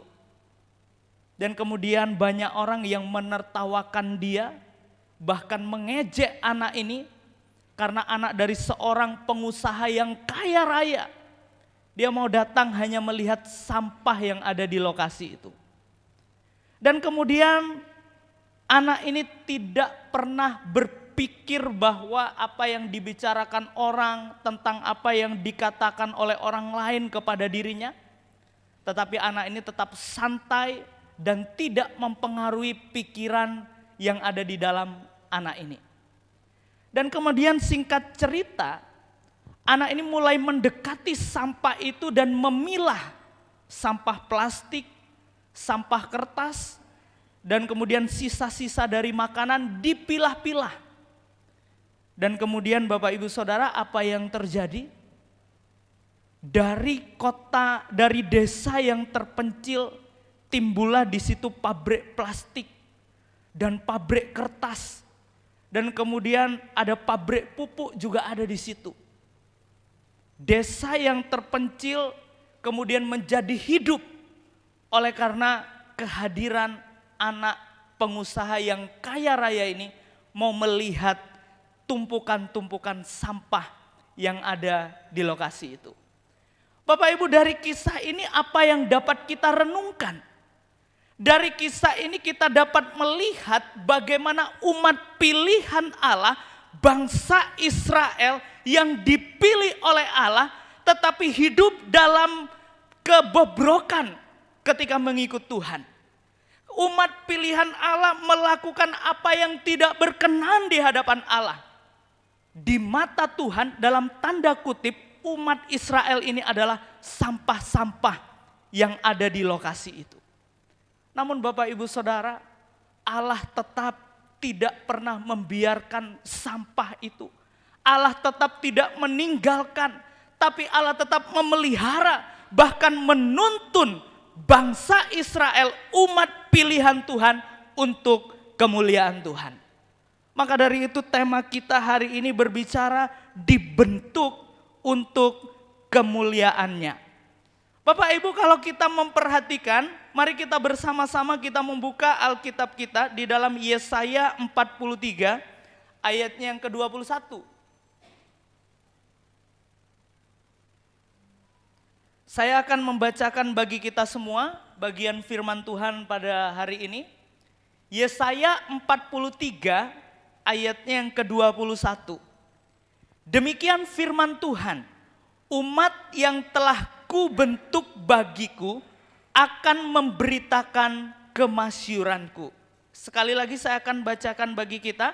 Speaker 5: Dan kemudian banyak orang yang menertawakan dia, bahkan mengejek anak ini, karena anak dari seorang pengusaha yang kaya raya. Dia mau datang hanya melihat sampah yang ada di lokasi itu. Dan kemudian anak ini tidak pernah berpikir bahwa apa yang dibicarakan orang, tentang apa yang dikatakan oleh orang lain kepada dirinya. Tetapi anak ini tetap santai dan tidak mempengaruhi pikiran yang ada di dalam anak ini. Dan kemudian singkat cerita, anak ini mulai mendekati sampah itu dan memilah sampah plastik, sampah kertas, dan kemudian sisa-sisa dari makanan dipilah-pilah. Dan kemudian Bapak Ibu Saudara, apa yang terjadi? Dari kota, dari desa yang terpencil, timbullah di situ pabrik plastik dan pabrik kertas. Dan kemudian ada pabrik pupuk juga ada di situ. Desa yang terpencil kemudian menjadi hidup oleh karena kehadiran anak pengusaha yang kaya raya ini mau melihat tumpukan-tumpukan sampah yang ada di lokasi itu. Bapak Ibu, dari kisah ini apa yang dapat kita renungkan? Dari kisah ini kita dapat melihat bagaimana umat pilihan Allah, bangsa Israel yang dipilih oleh Allah tetapi hidup dalam kebobrokan ketika mengikut Tuhan. Umat pilihan Allah melakukan apa yang tidak berkenan di hadapan Allah. Di mata Tuhan, dalam tanda kutip, umat Israel ini adalah sampah-sampah yang ada di lokasi itu. Namun Bapak Ibu Saudara, Allah tetap tidak pernah membiarkan sampah itu. Allah tetap tidak meninggalkan, tapi Allah tetap memelihara, bahkan menuntun bangsa Israel, umat pilihan Tuhan untuk kemuliaan Tuhan. Maka dari itu tema kita hari ini berbicara dibentuk untuk kemuliaannya. Bapak Ibu, kalau kita memperhatikan, mari kita bersama-sama kita membuka Alkitab kita di dalam Yesaya 43 ayatnya yang ke-21. Saya akan membacakan bagi kita semua bagian firman Tuhan pada hari ini. Yesaya 43 ayatnya yang ke-21. Demikian firman Tuhan, umat yang telah Kubentuk bagiku akan memberitakan kemasyuranku. Sekali lagi saya akan bacakan bagi kita.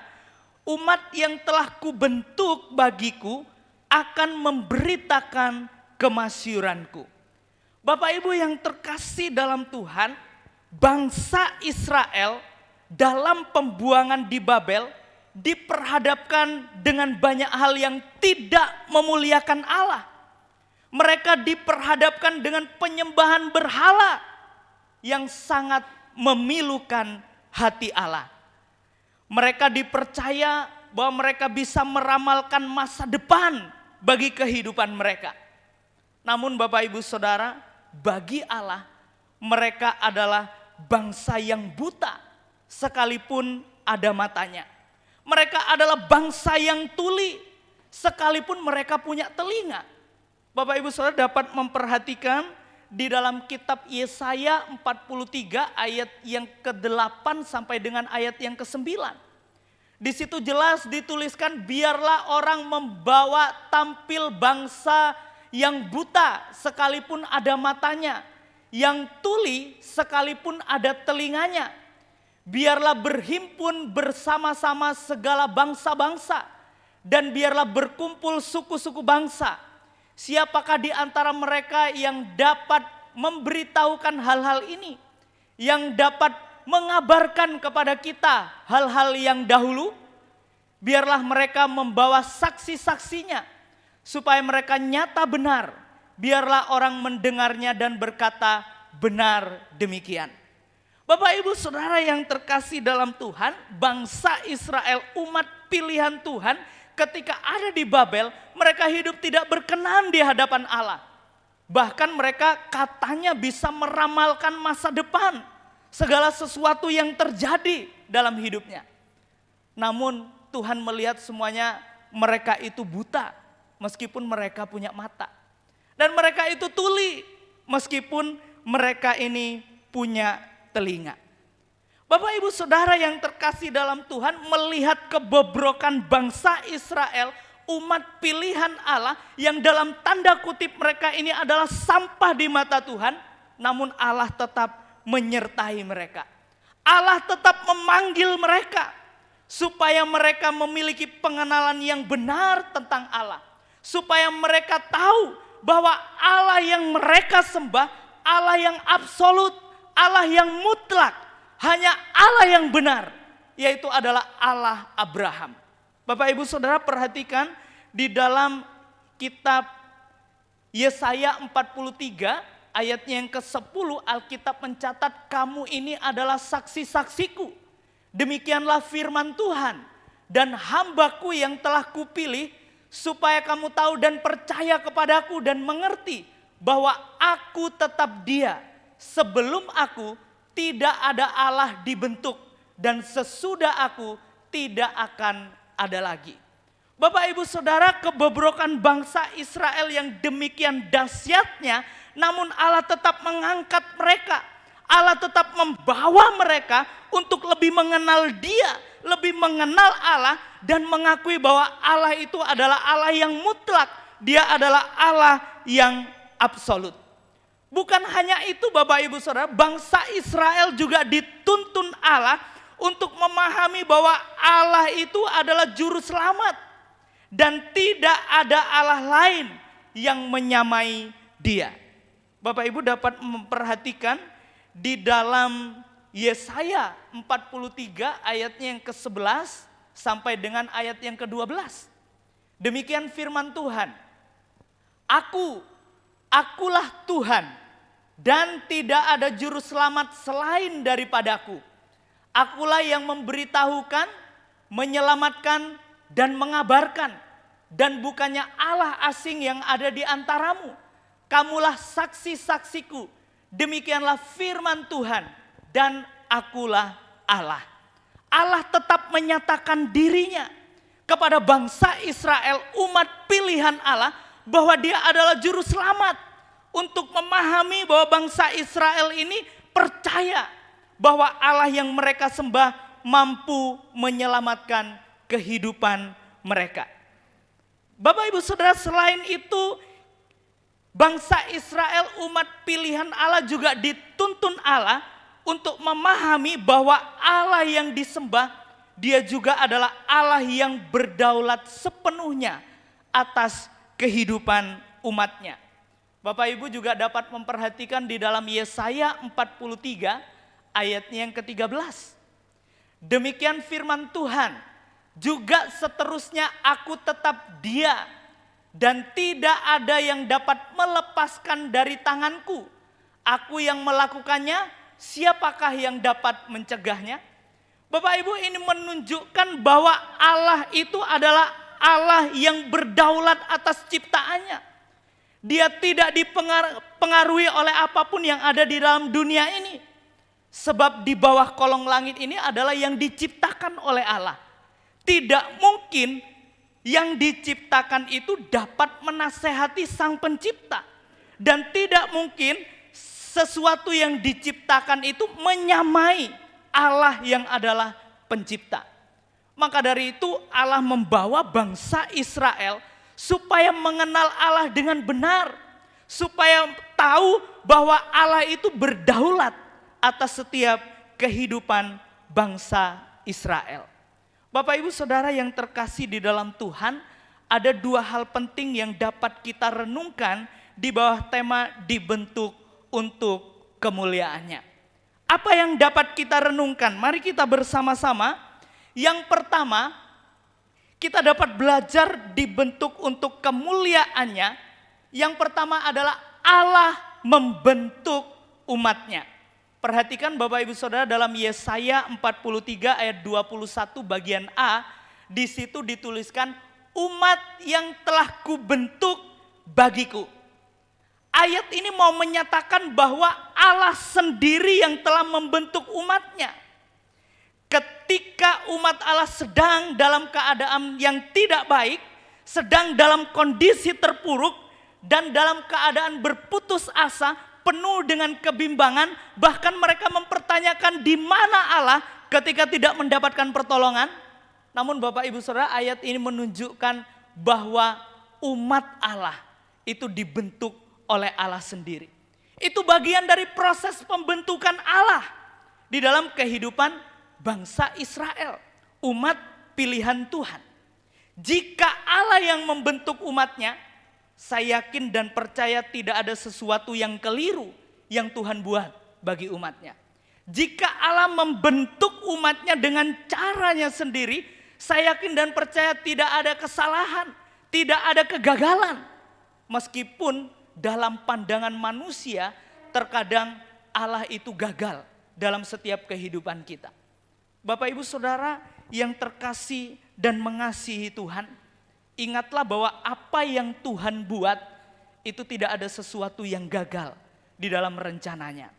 Speaker 5: Umat yang telah kubentuk bagiku akan memberitakan kemasyuranku. Bapak Ibu yang terkasih dalam Tuhan, bangsa Israel dalam pembuangan di Babel diperhadapkan dengan banyak hal yang tidak memuliakan Allah. Mereka diperhadapkan dengan penyembahan berhala yang sangat memilukan hati Allah. Mereka dipercaya bahwa mereka bisa meramalkan masa depan bagi kehidupan mereka. Namun Bapak Ibu Saudara, bagi Allah mereka adalah bangsa yang buta sekalipun ada matanya. Mereka adalah bangsa yang tuli sekalipun mereka punya telinga. Bapak Ibu Saudara dapat memperhatikan di dalam kitab Yesaya 43 ayat yang ke-8 sampai dengan ayat yang ke-9. Di situ jelas dituliskan, biarlah orang membawa tampil bangsa yang buta sekalipun ada matanya, yang tuli sekalipun ada telinganya. Biarlah berhimpun bersama-sama segala bangsa-bangsa, dan biarlah berkumpul suku-suku bangsa. Siapakah di antara mereka yang dapat memberitahukan hal-hal ini? Yang dapat mengabarkan kepada kita hal-hal yang dahulu? Biarlah mereka membawa saksi-saksinya, supaya mereka nyata benar. Biarlah orang mendengarnya dan berkata, benar demikian. Bapak Ibu Saudara yang terkasih dalam Tuhan, bangsa Israel, umat pilihan Tuhan, ketika ada di Babel, mereka hidup tidak berkenan di hadapan Allah. Bahkan mereka katanya bisa meramalkan masa depan, segala sesuatu yang terjadi dalam hidupnya. Namun Tuhan melihat semuanya, mereka itu buta meskipun mereka punya mata. Dan mereka itu tuli meskipun mereka ini punya telinga. Bapak Ibu Saudara yang terkasih dalam Tuhan, melihat kebobrokan bangsa Israel, umat pilihan Allah yang dalam tanda kutip mereka ini adalah sampah di mata Tuhan, namun Allah tetap menyertai mereka. Allah tetap memanggil mereka. supaya mereka memiliki pengenalan yang benar tentang Allah, supaya mereka tahu bahwa Allah yang mereka sembah, Allah yang absolut, Allah yang mutlak, hanya Allah yang benar, yaitu adalah Allah Abraham. Bapak Ibu Saudara, perhatikan di dalam kitab Yesaya 43 ayatnya yang ke-10, Alkitab mencatat, kamu ini adalah saksi-saksiku. Demikianlah firman Tuhan, dan hambaku yang telah kupilih, supaya kamu tahu dan percaya kepadaku dan mengerti bahwa aku tetap Dia. Sebelum aku tidak ada Allah dibentuk, dan sesudah aku tidak akan ada lagi. Bapak Ibu Saudara, kebobrokan bangsa Israel yang demikian dahsyatnya, namun Allah tetap mengangkat mereka. Allah tetap membawa mereka untuk lebih mengenal Dia, lebih mengenal Allah, dan mengakui bahwa Allah itu adalah Allah yang mutlak. Dia adalah Allah yang absolut. Bukan hanya itu Bapak Ibu Saudara, bangsa Israel juga dituntun Allah untuk memahami bahwa Allah itu adalah juru selamat. Dan tidak ada Allah lain yang menyamai Dia. Bapak Ibu dapat memperhatikan di dalam Yesaya 43 ayatnya yang ke-11 sampai dengan ayat yang ke-12. Demikian firman Tuhan. Akulah Tuhan, dan tidak ada juru selamat selain daripadaku. Akulah yang memberitahukan, menyelamatkan, dan mengabarkan, dan bukannya Allah asing yang ada di antaramu. Kamulah saksi-saksiku, demikianlah firman Tuhan, dan akulah Allah. Allah tetap menyatakan dirinya kepada bangsa Israel, umat pilihan Allah, bahwa Dia adalah juru selamat, untuk memahami bahwa bangsa Israel ini percaya bahwa Allah yang mereka sembah mampu menyelamatkan kehidupan mereka. Bapak Ibu Saudara, selain itu bangsa Israel, umat pilihan Allah, juga dituntun Allah untuk memahami bahwa Allah yang disembah, Dia juga adalah Allah yang berdaulat sepenuhnya atas kehidupan umatnya. Bapak Ibu juga dapat memperhatikan di dalam Yesaya 43 ayatnya yang ke-13. Demikian firman Tuhan, juga seterusnya aku tetap Dia, dan tidak ada yang dapat melepaskan dari tanganku. Aku yang melakukannya, siapakah yang dapat mencegahnya? Bapak Ibu, ini menunjukkan bahwa Allah itu adalah Allah yang berdaulat atas ciptaannya. Dia tidak dipengaruhi oleh apapun yang ada di dalam dunia ini. Sebab di bawah kolong langit ini adalah yang diciptakan oleh Allah. Tidak mungkin yang diciptakan itu dapat menasehati Sang Pencipta. Dan tidak mungkin sesuatu yang diciptakan itu menyamai Allah yang adalah pencipta. Maka dari itu Allah membawa bangsa Israel supaya mengenal Allah dengan benar. Supaya tahu bahwa Allah itu berdaulat atas setiap kehidupan bangsa Israel. Bapak Ibu Saudara yang terkasih di dalam Tuhan, ada dua hal penting yang dapat kita renungkan di bawah tema dibentuk untuk kemuliaannya. Apa yang dapat kita renungkan? Mari kita bersama-sama. Yang pertama, kita dapat belajar dibentuk untuk kemuliaannya. Yang pertama adalah Allah membentuk umatnya. Perhatikan Bapak Ibu Saudara, dalam Yesaya 43 ayat 21 bagian A, di situ dituliskan umat yang telah kubentuk bagiku. Ayat ini mau menyatakan bahwa Allah sendiri yang telah membentuk umatnya. Ketika umat Allah sedang dalam keadaan yang tidak baik, sedang dalam kondisi terpuruk, dan dalam keadaan berputus asa, penuh dengan kebimbangan, bahkan mereka mempertanyakan di mana Allah ketika tidak mendapatkan pertolongan. Namun Bapak Ibu Saudara, ayat ini menunjukkan bahwa umat Allah itu dibentuk oleh Allah sendiri. Itu bagian dari proses pembentukan Allah di dalam kehidupan bangsa Israel. umat pilihan Tuhan. Jika Allah yang membentuk umatnya, saya yakin dan percaya tidak ada sesuatu yang keliru yang Tuhan buat bagi umatnya. Jika Allah membentuk umatnya dengan caranya sendiri, saya yakin dan percaya tidak ada kesalahan, tidak ada kegagalan. Meskipun dalam pandangan manusia terkadang Allah itu gagal dalam setiap kehidupan kita. Bapak Ibu Saudara yang terkasih dan mengasihi Tuhan, ingatlah bahwa apa yang Tuhan buat itu tidak ada sesuatu yang gagal di dalam rencananya.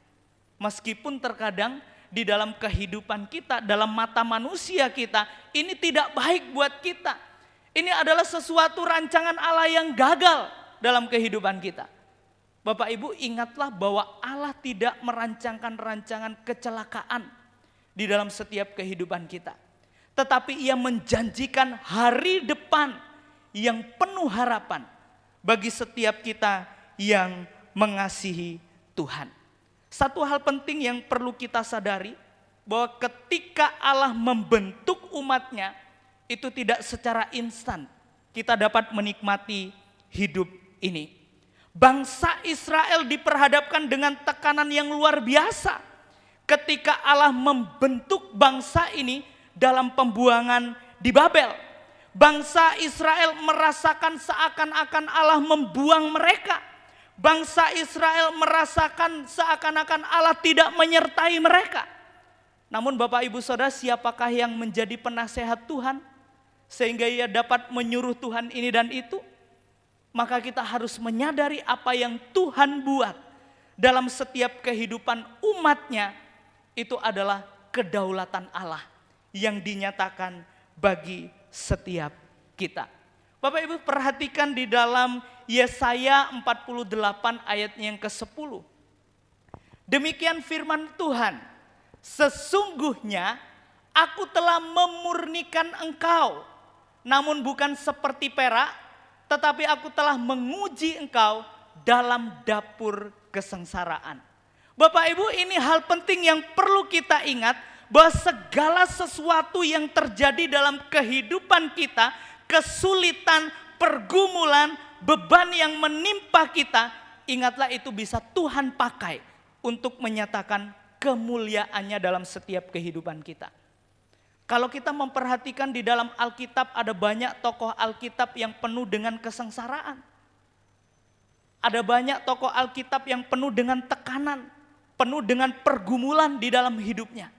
Speaker 5: Meskipun terkadang di dalam kehidupan kita, dalam mata manusia kita, ini tidak baik buat kita. Ini adalah sesuatu rancangan Allah yang gagal dalam kehidupan kita. Bapak Ibu ingatlah bahwa Allah tidak merancangkan rancangan kecelakaan di dalam setiap kehidupan kita. Tetapi Ia menjanjikan hari depan yang penuh harapan bagi setiap kita yang mengasihi Tuhan. Satu hal penting yang perlu kita sadari, bahwa ketika Allah membentuk umatnya, itu tidak secara instan kita dapat menikmati hidup ini. Bangsa Israel diperhadapkan dengan tekanan yang luar biasa ketika Allah membentuk bangsa ini dalam pembuangan di Babel. Bangsa Israel merasakan seakan-akan Allah membuang mereka. Bangsa Israel merasakan seakan-akan Allah tidak menyertai mereka. Namun Bapak Ibu Saudara, siapakah yang menjadi penasehat Tuhan sehingga Ia dapat menyuruh Tuhan ini dan itu? Maka kita harus menyadari apa yang Tuhan buat dalam setiap kehidupan umatnya, itu adalah kedaulatan Allah yang dinyatakan bagi setiap kita. Bapak Ibu perhatikan di dalam Yesaya 48 ayatnya yang ke-10. Demikian firman Tuhan, sesungguhnya aku telah memurnikan engkau, namun bukan seperti perak, tetapi aku telah menguji engkau dalam dapur kesengsaraan. Bapak Ibu, ini hal penting yang perlu kita ingat, bahwa segala sesuatu yang terjadi dalam kehidupan kita, kesulitan, pergumulan, beban yang menimpa kita, ingatlah itu bisa Tuhan pakai untuk menyatakan kemuliaannya dalam setiap kehidupan kita. Kalau kita memperhatikan di dalam Alkitab, ada banyak tokoh Alkitab yang penuh dengan kesengsaraan. Ada banyak tokoh Alkitab yang penuh dengan tekanan, penuh dengan pergumulan di dalam hidupnya.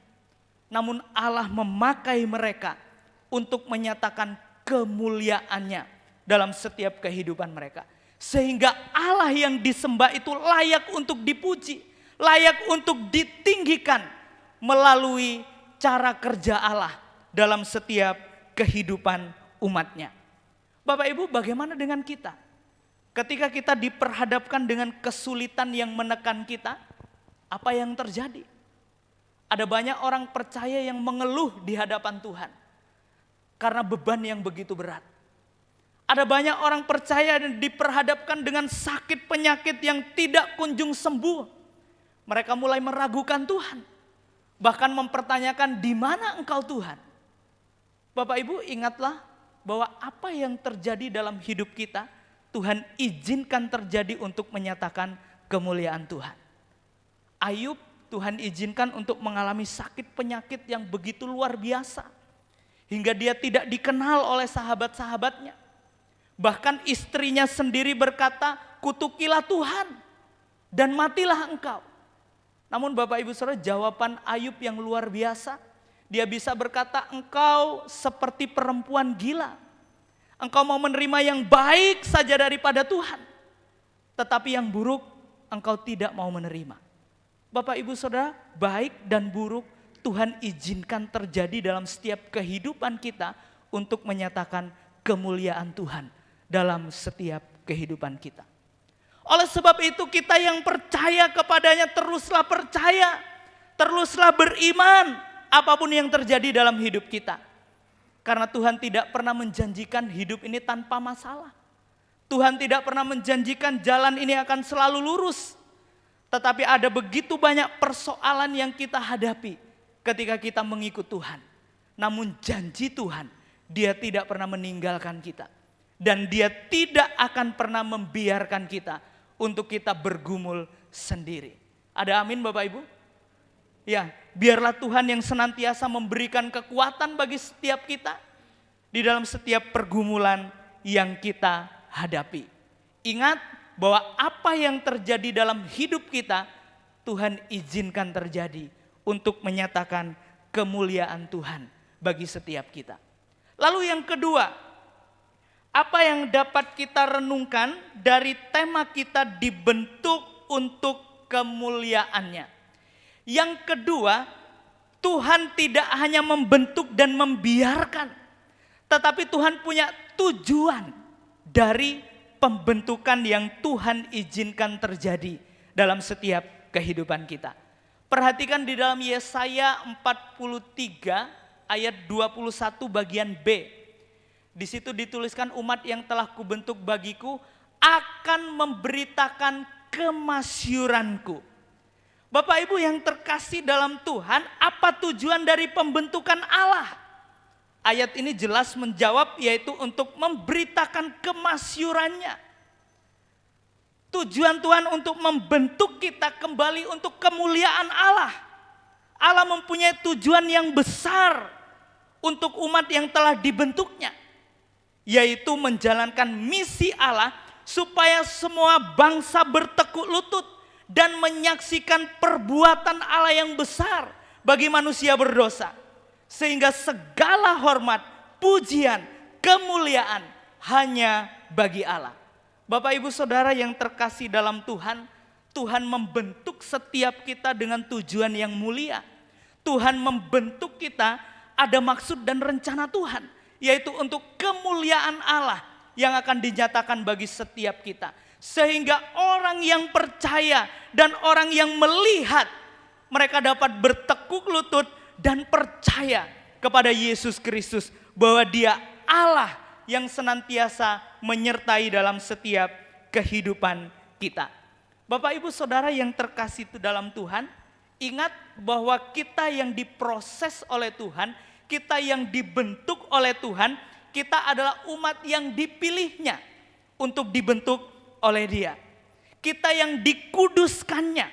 Speaker 5: Namun Allah memakai mereka untuk menyatakan kemuliaannya dalam setiap kehidupan mereka. Sehingga Allah yang disembah itu layak untuk dipuji, layak untuk ditinggikan melalui cara kerja Allah dalam setiap kehidupan umatnya. Bapak Ibu, bagaimana dengan kita? Ketika kita diperhadapkan dengan kesulitan yang menekan kita, apa yang terjadi? Ada banyak orang percaya yang mengeluh di hadapan Tuhan karena beban yang begitu berat. Ada banyak orang percaya yang diperhadapkan dengan sakit penyakit yang tidak kunjung sembuh. Mereka mulai meragukan Tuhan, bahkan mempertanyakan, di mana Engkau Tuhan? Bapak Ibu ingatlah bahwa apa yang terjadi dalam hidup kita, Tuhan izinkan terjadi untuk menyatakan kemuliaan Tuhan. Ayub Tuhan izinkan untuk mengalami sakit penyakit yang begitu luar biasa, hingga dia tidak dikenal oleh sahabat-sahabatnya. Bahkan istrinya sendiri berkata, kutukilah Tuhan dan matilah engkau. Namun Bapak Ibu Saudara, jawaban Ayub yang luar biasa. Dia bisa berkata, engkau seperti perempuan gila. Engkau mau menerima yang baik saja daripada Tuhan, tetapi yang buruk engkau tidak mau menerima. Bapak Ibu Saudara, baik dan buruk Tuhan izinkan terjadi dalam setiap kehidupan kita untuk menyatakan kemuliaan Tuhan dalam setiap kehidupan kita. Oleh sebab itu kita yang percaya kepadanya teruslah percaya, teruslah beriman apapun yang terjadi dalam hidup kita. Karena Tuhan tidak pernah menjanjikan hidup ini tanpa masalah. Tuhan tidak pernah menjanjikan jalan ini akan selalu lurus. Tetapi ada begitu banyak persoalan yang kita hadapi ketika kita mengikut Tuhan. Namun janji Tuhan, Dia tidak pernah meninggalkan kita. Dan Dia tidak akan pernah membiarkan kita untuk kita bergumul sendiri. Ada amin Bapak Ibu? Ya, biarlah Tuhan yang senantiasa memberikan kekuatan bagi setiap kita di dalam setiap pergumulan yang kita hadapi. Ingat bahwa apa yang terjadi dalam hidup kita, Tuhan izinkan terjadi untuk menyatakan kemuliaan Tuhan bagi setiap kita. Lalu yang kedua, apa yang dapat kita renungkan dari tema kita dibentuk untuk kemuliaannya. Yang kedua, Tuhan tidak hanya membentuk dan membiarkan, tetapi Tuhan punya tujuan dari pembentukan yang Tuhan izinkan terjadi dalam setiap kehidupan kita. Perhatikan di dalam Yesaya 43 ayat 21 bagian B. Di situ dituliskan, umat yang telah kubentuk bagiku akan memberitakan kemasyuranku. Bapak Ibu yang terkasih dalam Tuhan, apa tujuan dari pembentukan Allah? Ayat ini jelas menjawab, yaitu untuk memberitakan kemasyurannya. Tujuan Tuhan untuk membentuk kita kembali untuk kemuliaan Allah. Allah mempunyai tujuan yang besar untuk umat yang telah dibentuknya, yaitu menjalankan misi Allah supaya semua bangsa bertekuk lutut dan menyaksikan perbuatan Allah yang besar bagi manusia berdosa. Sehingga segala hormat, pujian, kemuliaan hanya bagi Allah. Bapak Ibu Saudara yang terkasih dalam Tuhan, Tuhan membentuk setiap kita dengan tujuan yang mulia. Tuhan membentuk kita, ada maksud dan rencana Tuhan, yaitu untuk kemuliaan Allah yang akan dinyatakan bagi setiap kita. Sehingga orang yang percaya dan orang yang melihat, mereka dapat bertekuk lutut dan percaya kepada Yesus Kristus, bahwa Dia Allah yang senantiasa menyertai dalam setiap kehidupan kita. Bapak Ibu Saudara yang terkasih dalam Tuhan, ingat bahwa kita yang diproses oleh Tuhan, kita yang dibentuk oleh Tuhan, kita adalah umat yang dipilihnya untuk dibentuk oleh Dia. Kita yang dikuduskannya.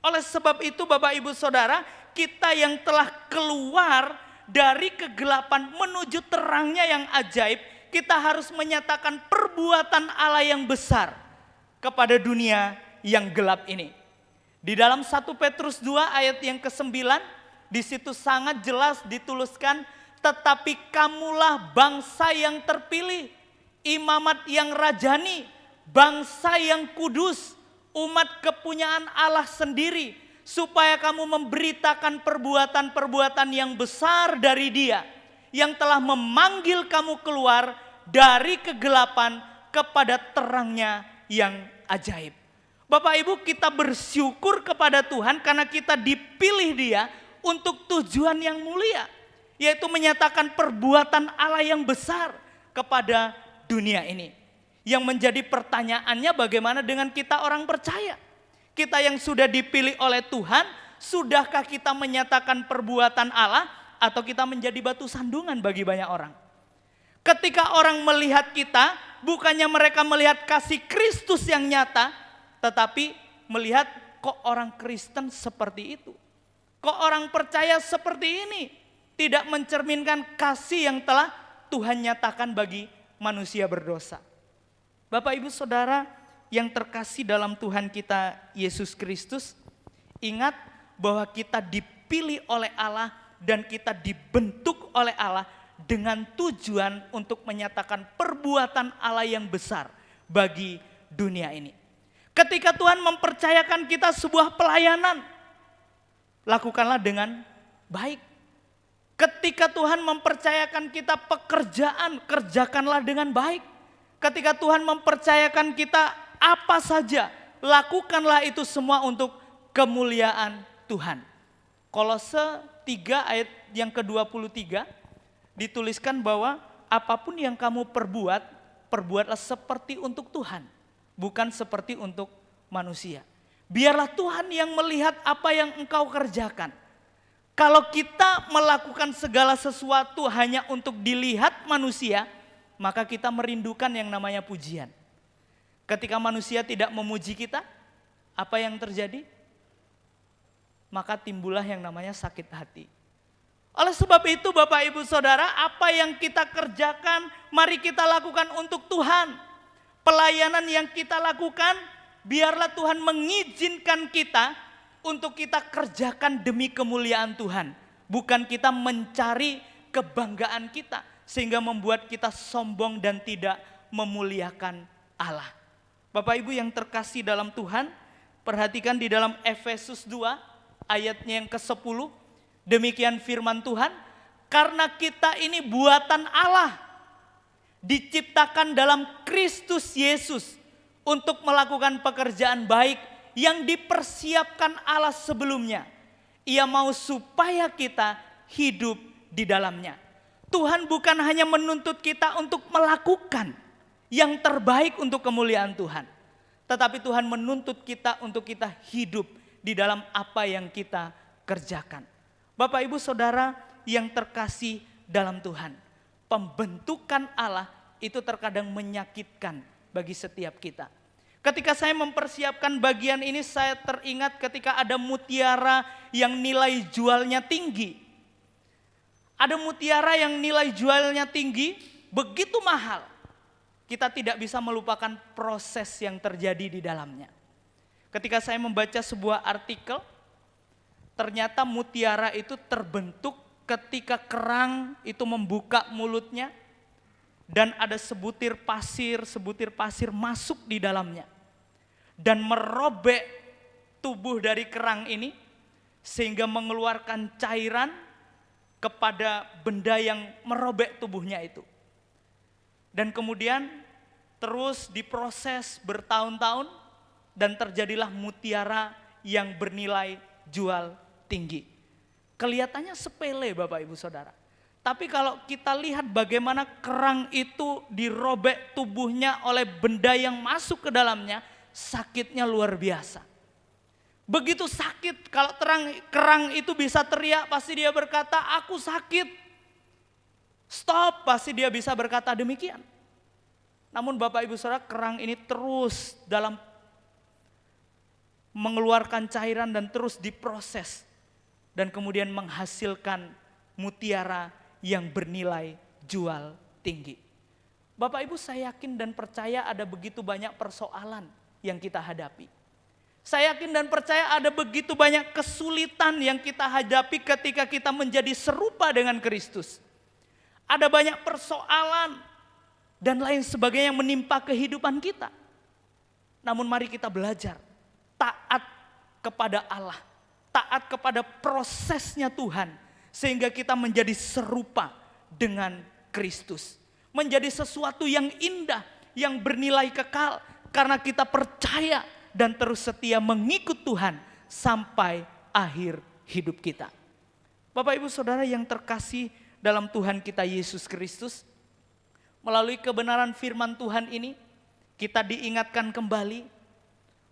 Speaker 5: Oleh sebab itu Bapak Ibu Saudara, kita yang telah keluar dari kegelapan menuju terangnya yang ajaib, kita harus menyatakan perbuatan Allah yang besar kepada dunia yang gelap ini. Di dalam 1 Petrus 2 ayat yang ke-9, di situ sangat jelas dituliskan, tetapi kamulah bangsa yang terpilih, imamat yang rajani, bangsa yang kudus, umat kepunyaan Allah sendiri, supaya kamu memberitakan perbuatan-perbuatan yang besar dari Dia, yang telah memanggil kamu keluar dari kegelapan kepada terangnya yang ajaib. Bapak Ibu, kita bersyukur kepada Tuhan karena kita dipilih Dia untuk tujuan yang mulia, yaitu menyatakan perbuatan Allah yang besar kepada dunia ini. Yang menjadi pertanyaannya, bagaimana dengan kita orang percaya? Kita yang sudah dipilih oleh Tuhan, sudahkah kita menyatakan perbuatan Allah atau kita menjadi batu sandungan bagi banyak orang? Ketika orang melihat kita, bukannya mereka melihat kasih Kristus yang nyata, tetapi melihat kok orang Kristen seperti itu. Kok orang percaya seperti ini? Tidak mencerminkan kasih yang telah Tuhan nyatakan bagi manusia berdosa. Bapak Ibu Saudara yang terkasih dalam Tuhan kita Yesus Kristus, ingat bahwa kita dipilih oleh Allah dan kita dibentuk oleh Allah dengan tujuan untuk menyatakan perbuatan Allah yang besar bagi dunia ini. Ketika Tuhan mempercayakan kita sebuah pelayanan, lakukanlah dengan baik. Ketika Tuhan mempercayakan kita pekerjaan, kerjakanlah dengan baik. Ketika Tuhan mempercayakan kita apa saja, lakukanlah itu semua untuk kemuliaan Tuhan. Kolose 3 ayat yang ke-23 dituliskan bahwa apapun yang kamu perbuat, perbuatlah seperti untuk Tuhan, bukan seperti untuk manusia. Biarlah Tuhan yang melihat apa yang engkau kerjakan. Kalau kita melakukan segala sesuatu hanya untuk dilihat manusia, maka kita merindukan yang namanya pujian. Ketika manusia tidak memuji kita, apa yang terjadi? Maka timbullah yang namanya sakit hati. Oleh sebab itu Bapak Ibu Saudara, apa yang kita kerjakan, mari kita lakukan untuk Tuhan. Pelayanan yang kita lakukan, biarlah Tuhan mengizinkan kita untuk kita kerjakan demi kemuliaan Tuhan. Bukan kita mencari kebanggaan kita, sehingga membuat kita sombong dan tidak memuliakan Allah. Bapak Ibu yang terkasih dalam Tuhan, perhatikan di dalam Efesus 2 ayatnya yang ke-10, demikian firman Tuhan, karena kita ini buatan Allah, diciptakan dalam Kristus Yesus untuk melakukan pekerjaan baik yang dipersiapkan Allah sebelumnya. Ia mau supaya kita hidup di dalamnya. Tuhan bukan hanya menuntut kita untuk melakukan yang terbaik untuk kemuliaan Tuhan, tetapi Tuhan menuntut kita untuk kita hidup di dalam apa yang kita kerjakan. Bapak Ibu Saudara yang terkasih dalam Tuhan, pembentukan Allah itu terkadang menyakitkan bagi setiap kita. Ketika saya mempersiapkan bagian ini, saya teringat ketika ada mutiara yang nilai jualnya tinggi. Ada mutiara yang nilai jualnya tinggi, begitu mahal. Kita tidak bisa melupakan proses yang terjadi di dalamnya. Ketika saya membaca sebuah artikel, ternyata mutiara itu terbentuk ketika kerang itu membuka mulutnya dan ada sebutir pasir masuk di dalamnya dan merobek tubuh dari kerang ini sehingga mengeluarkan cairan kepada benda yang merobek tubuhnya itu. Dan kemudian terus diproses bertahun-tahun dan terjadilah mutiara yang bernilai jual tinggi. Kelihatannya sepele Bapak Ibu Saudara. Tapi kalau kita lihat bagaimana kerang itu dirobek tubuhnya oleh benda yang masuk ke dalamnya, sakitnya luar biasa. Begitu sakit, kalau kerang itu bisa teriak, pasti dia berkata, aku sakit. Stop, pasti dia bisa berkata demikian. Namun Bapak Ibu Saudara, kerang ini terus dalam mengeluarkan cairan dan terus diproses. Dan kemudian menghasilkan mutiara yang bernilai jual tinggi. Bapak Ibu, saya yakin dan percaya ada begitu banyak persoalan yang kita hadapi. Saya yakin dan percaya ada begitu banyak kesulitan yang kita hadapi ketika kita menjadi serupa dengan Kristus. Ada banyak persoalan dan lain sebagainya yang menimpa kehidupan kita. Namun mari kita belajar taat kepada Allah, taat kepada prosesnya Tuhan, sehingga kita menjadi serupa dengan Kristus. Menjadi sesuatu yang indah, yang bernilai kekal, karena kita percaya dan terus setia mengikut Tuhan sampai akhir hidup kita. Bapak Ibu Saudara yang terkasih dalam Tuhan kita Yesus Kristus, melalui kebenaran firman Tuhan ini, kita diingatkan kembali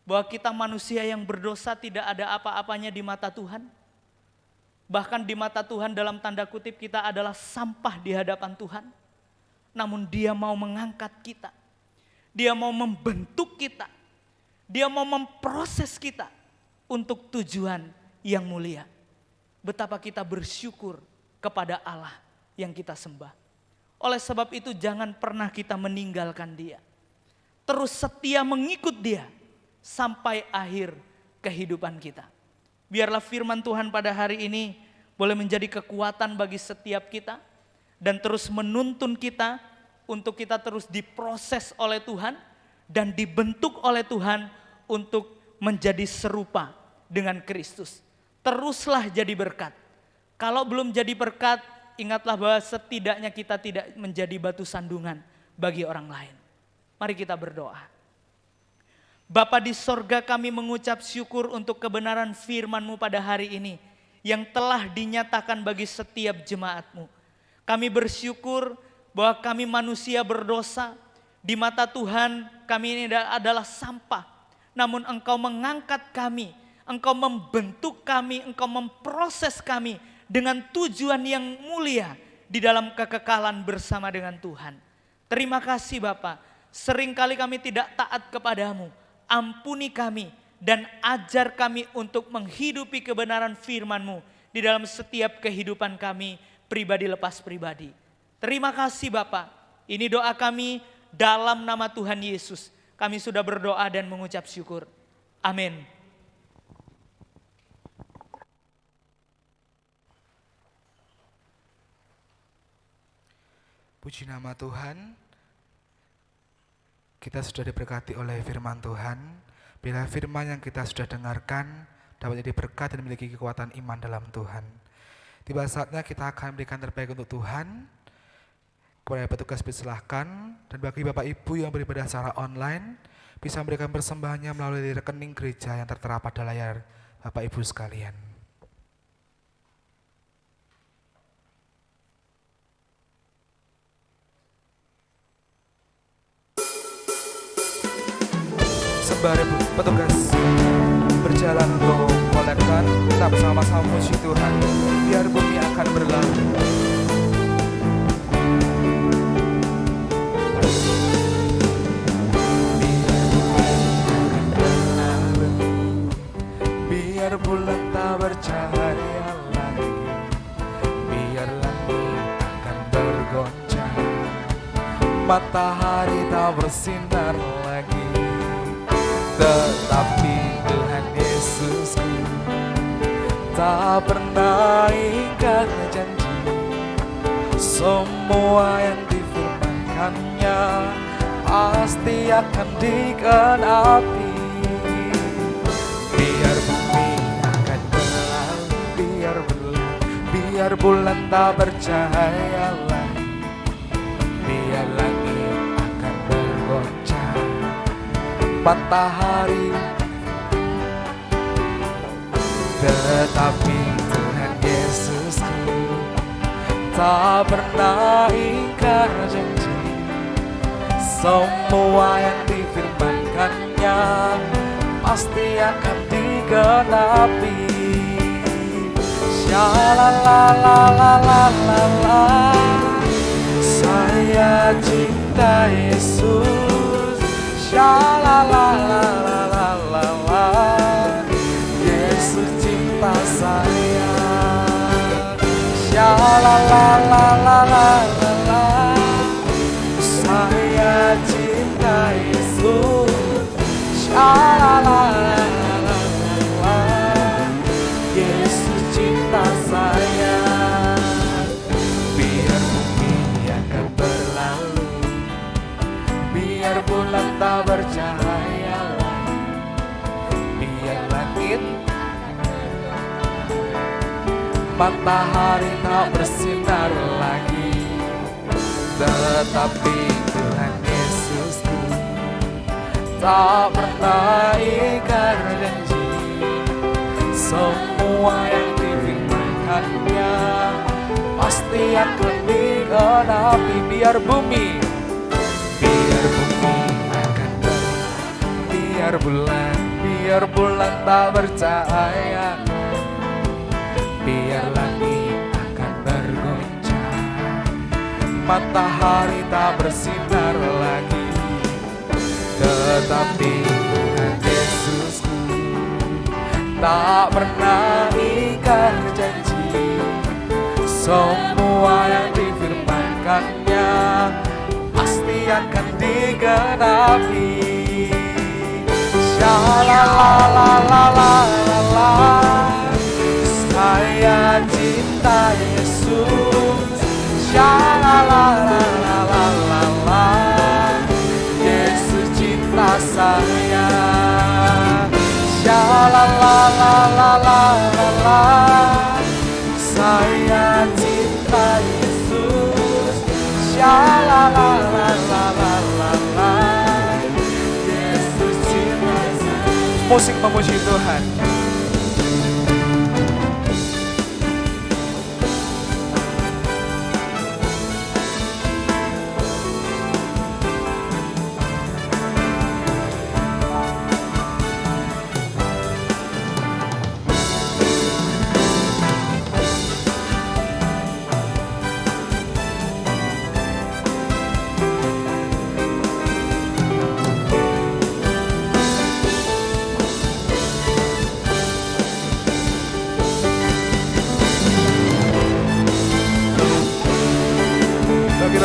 Speaker 5: bahwa kita manusia yang berdosa tidak ada apa-apanya di mata Tuhan. Bahkan di mata Tuhan dalam tanda kutip kita adalah sampah di hadapan Tuhan. Namun Dia mau mengangkat kita. Dia mau membentuk kita. Dia mau memproses kita untuk tujuan yang mulia. Betapa kita bersyukur kepada Allah yang kita sembah. Oleh sebab itu jangan pernah kita meninggalkan Dia. Terus setia mengikut Dia sampai akhir kehidupan kita. Biarlah firman Tuhan pada hari ini boleh menjadi kekuatan bagi setiap kita dan terus menuntun kita untuk kita terus diproses oleh Tuhan dan dibentuk oleh Tuhan untuk menjadi serupa dengan Kristus. Teruslah jadi berkat. Kalau belum jadi berkat, ingatlah bahwa setidaknya kita tidak menjadi batu sandungan bagi orang lain. Mari kita berdoa. Bapa di sorga, kami mengucap syukur untuk kebenaran firman-Mu pada hari ini yang telah dinyatakan bagi setiap jemaat-Mu. Kami bersyukur bahwa kami manusia berdosa, di mata Tuhan kami ini adalah sampah. Namun Engkau mengangkat kami, Engkau membentuk kami, Engkau memproses kami dengan tujuan yang mulia di dalam kekekalan bersama dengan Tuhan. Terima kasih Bapa, seringkali kami tidak taat kepadamu, ampuni kami dan ajar kami untuk menghidupi kebenaran firman-Mu di dalam setiap kehidupan kami pribadi lepas pribadi. Terima kasih Bapa, ini doa kami dalam nama Tuhan Yesus. Kami sudah berdoa dan mengucap syukur. Amin.
Speaker 2: Puji nama Tuhan, kita sudah diberkati oleh firman Tuhan. Bila firman yang kita sudah dengarkan dapat jadi berkat dan memiliki kekuatan iman dalam Tuhan. Tiba saatnya kita akan berikan terbaik untuk Tuhan. Kepada petugas disilahkan, dan bagi Bapak Ibu yang beribadah secara online, bisa memberikan persembahannya melalui rekening gereja yang tertera pada layar Bapak Ibu sekalian. Sembari petugas berjalan untuk kolekkan, kita bersama-sama puji Tuhan, biar bumi akan berlalu. Biar bulan tak bercahaya lagi, biar langit akan bergoncang, matahari tak bersinar lagi, tetapi Tuhan Yesusku tak pernah ingkar janji. Semua yang difirmankannya pasti akan digenapi. Biar bumi akan berlalu, biar bulan tak bercahaya lagi, biar langit akan bergoncang, matahari, tetapi Tuhan Yesusku tak pernah ingkar janji. Semua yang difirmankannya pasti akan digenapi. Shalalalalalalalala, saya cinta Yesus. Shalalalalala, Yesus cinta saya. Shalalalalala, saya cinta Yesus. Shalalalalala, Yesus cinta saya. Biar bumi akan berlalu, biar bulan tak bercahaya lagi, biar langit, matahari tak bersinar lagi, tetapi Tuhan Yesusku tak pernah ingkar janji. Semua yang difirmankannya pasti akan digenapi. Biar bumi akan berlalu, biar bulan tak bercahaya, biar langit akan bergoncang, matahari tak bersinar lagi, tetapi Tuhan Yesusku tak pernah ingkar janji. Semua yang difirmankannya pasti akan digenapi. Shalalalalala, saya cinta Yesus. Shalalalalala, Yesus cinta saya. Shalalalalala, saya cinta Yesus. Shalalalalala, Yesus cinta saya. Musik memuji Tuhan.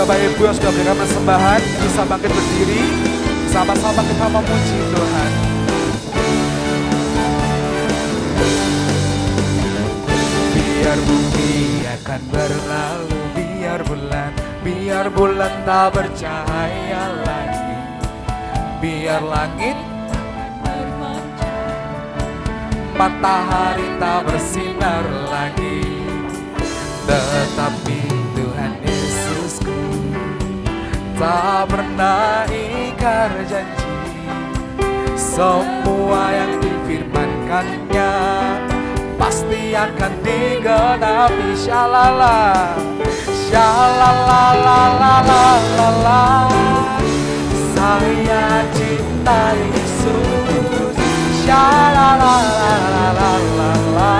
Speaker 2: Bapak Ibu yang sudah berikan persembahan bisa bangkit berdiri, sama-sama kita memuji Tuhan. Biar bumi akan berlalu, biar bulan tak bercahaya lagi, biar langit matahari tak bersinar lagi, tetapi Tuhan Yesusku tak pernah ingkar janji. Semua yang difirmankannya pasti akan digenapi. Shalala, shalalalalala, saya cinta Yesus. Shalalalalala,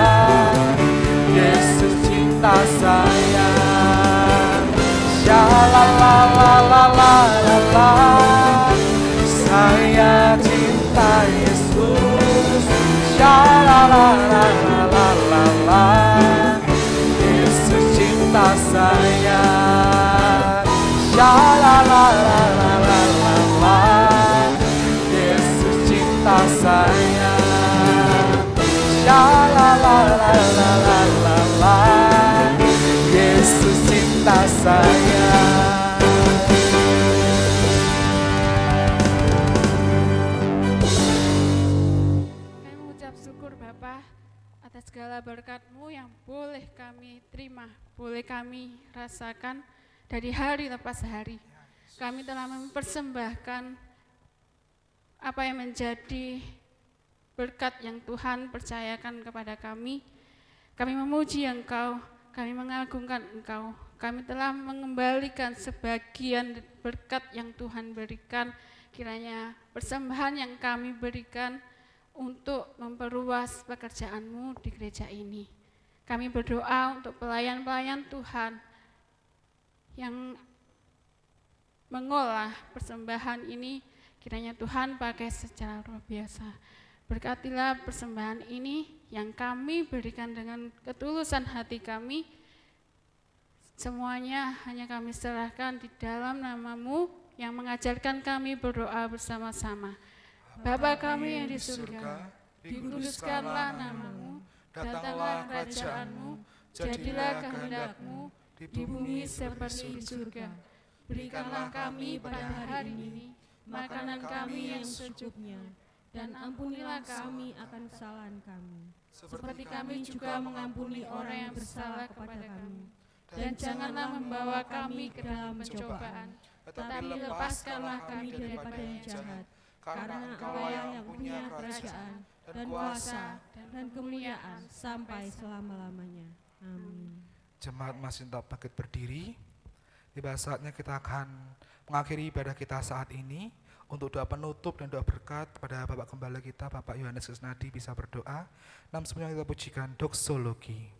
Speaker 2: Yesus cinta saya. Shalalalalala, saya cinta Yesus. Shalalalalala, Yesus cinta saya. Shalalalalala, Yesus cinta saya. Shalalalalala, Yesus cinta saya.
Speaker 6: Kami mengucap syukur Bapa atas segala berkat-Mu yang boleh kami terima, boleh kami rasakan dari hari lepas hari. Kami telah mempersembahkan apa yang menjadi berkat yang Tuhan percayakan kepada kami. Kami memuji Engkau, kami mengagungkan Engkau. Kami telah mengembalikan sebagian berkat yang Tuhan berikan. Kiranya persembahan yang kami berikan untuk memperluas pekerjaan-Mu di gereja ini. Kami berdoa untuk pelayan-pelayan Tuhan yang mengolah persembahan ini. Kiranya Tuhan pakai secara luar biasa. Berkatilah persembahan ini yang kami berikan dengan ketulusan hati kami. Semuanya hanya kami serahkan di dalam nama-Mu yang mengajarkan kami berdoa bersama-sama. Bapa kami yang di surga, dikuduskanlah nama-Mu, datanglah kerajaan-Mu, jadilah kehendak-Mu di bumi seperti di surga. Berikanlah kami pada hari ini makanan kami yang secukupnya, dan ampunilah kami akan kesalahan kami, seperti kami juga mengampuni orang yang bersalah kepada kami. Dan janganlah membawa kami ke dalam pencobaan, tetapi lepaskanlah kami daripada yang jahat. Karena Engkau yang punya kerajaan, dan kuasa, dan kemuliaan sampai selama-lamanya. Amin.
Speaker 2: Jemaat masih tetap bangkit berdiri. Tiba saatnya kita akan mengakhiri ibadah kita saat ini. Untuk doa penutup dan doa berkat pada Bapak Gembala kita, Bapak Yohanes Krisnadi bisa berdoa. Nam semuanya kita pujikan doksologi.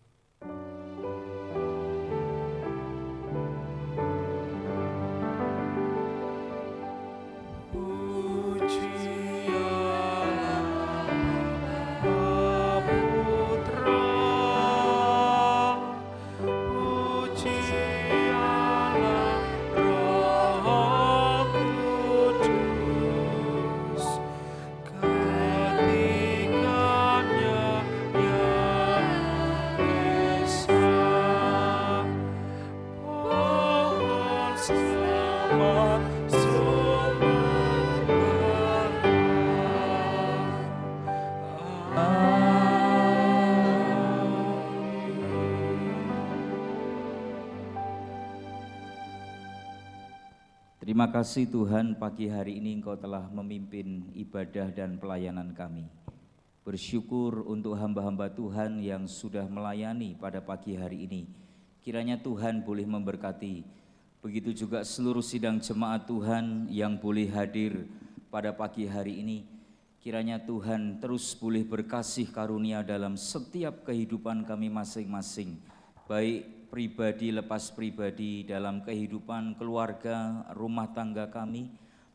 Speaker 1: Terima kasih Tuhan, pagi hari ini Engkau telah memimpin ibadah dan pelayanan kami. Bersyukur untuk hamba-hamba Tuhan yang sudah melayani pada pagi hari ini. Kiranya Tuhan boleh memberkati. Begitu juga seluruh sidang jemaat Tuhan yang boleh hadir pada pagi hari ini. Kiranya Tuhan terus boleh berkasih karunia dalam setiap kehidupan kami masing-masing. Baik pribadi lepas pribadi, dalam kehidupan keluarga, rumah tangga kami,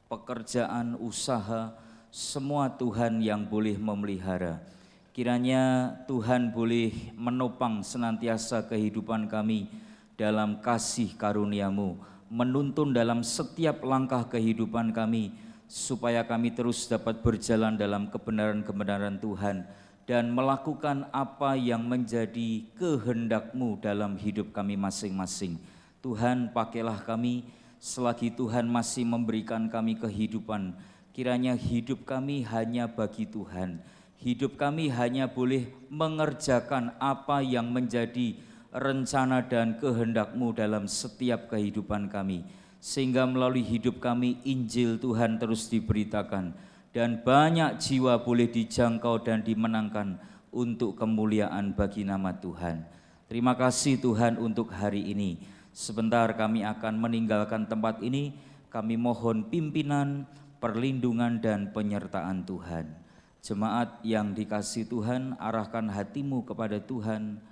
Speaker 1: pekerjaan, usaha, semua Tuhan yang boleh memelihara. Kiranya Tuhan boleh menopang senantiasa kehidupan kami dalam kasih karunia-Mu. menuntun dalam setiap langkah kehidupan kami, supaya kami terus dapat berjalan dalam kebenaran-kebenaran Tuhan dan melakukan apa yang menjadi kehendak-Mu dalam hidup kami masing-masing. Tuhan, pakailah kami selagi Tuhan masih memberikan kami kehidupan. Kiranya hidup kami hanya bagi Tuhan. Hidup kami hanya boleh mengerjakan apa yang menjadi rencana dan kehendak-Mu dalam setiap kehidupan kami. Sehingga melalui hidup kami Injil Tuhan terus diberitakan. Dan banyak jiwa boleh dijangkau dan dimenangkan untuk kemuliaan bagi nama Tuhan. Terima kasih Tuhan untuk hari ini. Sebentar kami akan meninggalkan tempat ini. Kami mohon pimpinan, perlindungan dan penyertaan Tuhan. Jemaat yang dikasihi Tuhan, arahkan hatimu kepada Tuhan.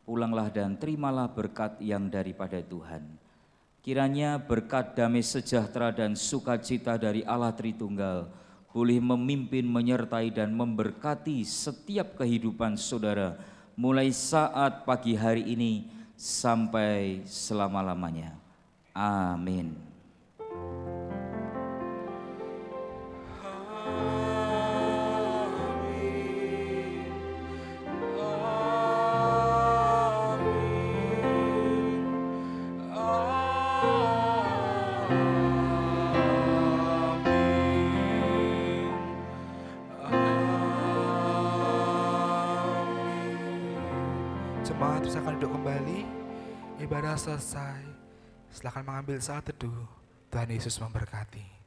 Speaker 1: Pulanglah dan terimalah berkat yang daripada Tuhan. Kiranya berkat damai sejahtera dan sukacita dari Allah Tritunggal boleh memimpin, menyertai dan memberkati setiap kehidupan saudara mulai saat pagi hari ini sampai selama-lamanya. Amin.
Speaker 2: Jemaat silakan duduk kembali. Ibadah selesai. Silakan mengambil saat teduh. Tuhan Yesus memberkati.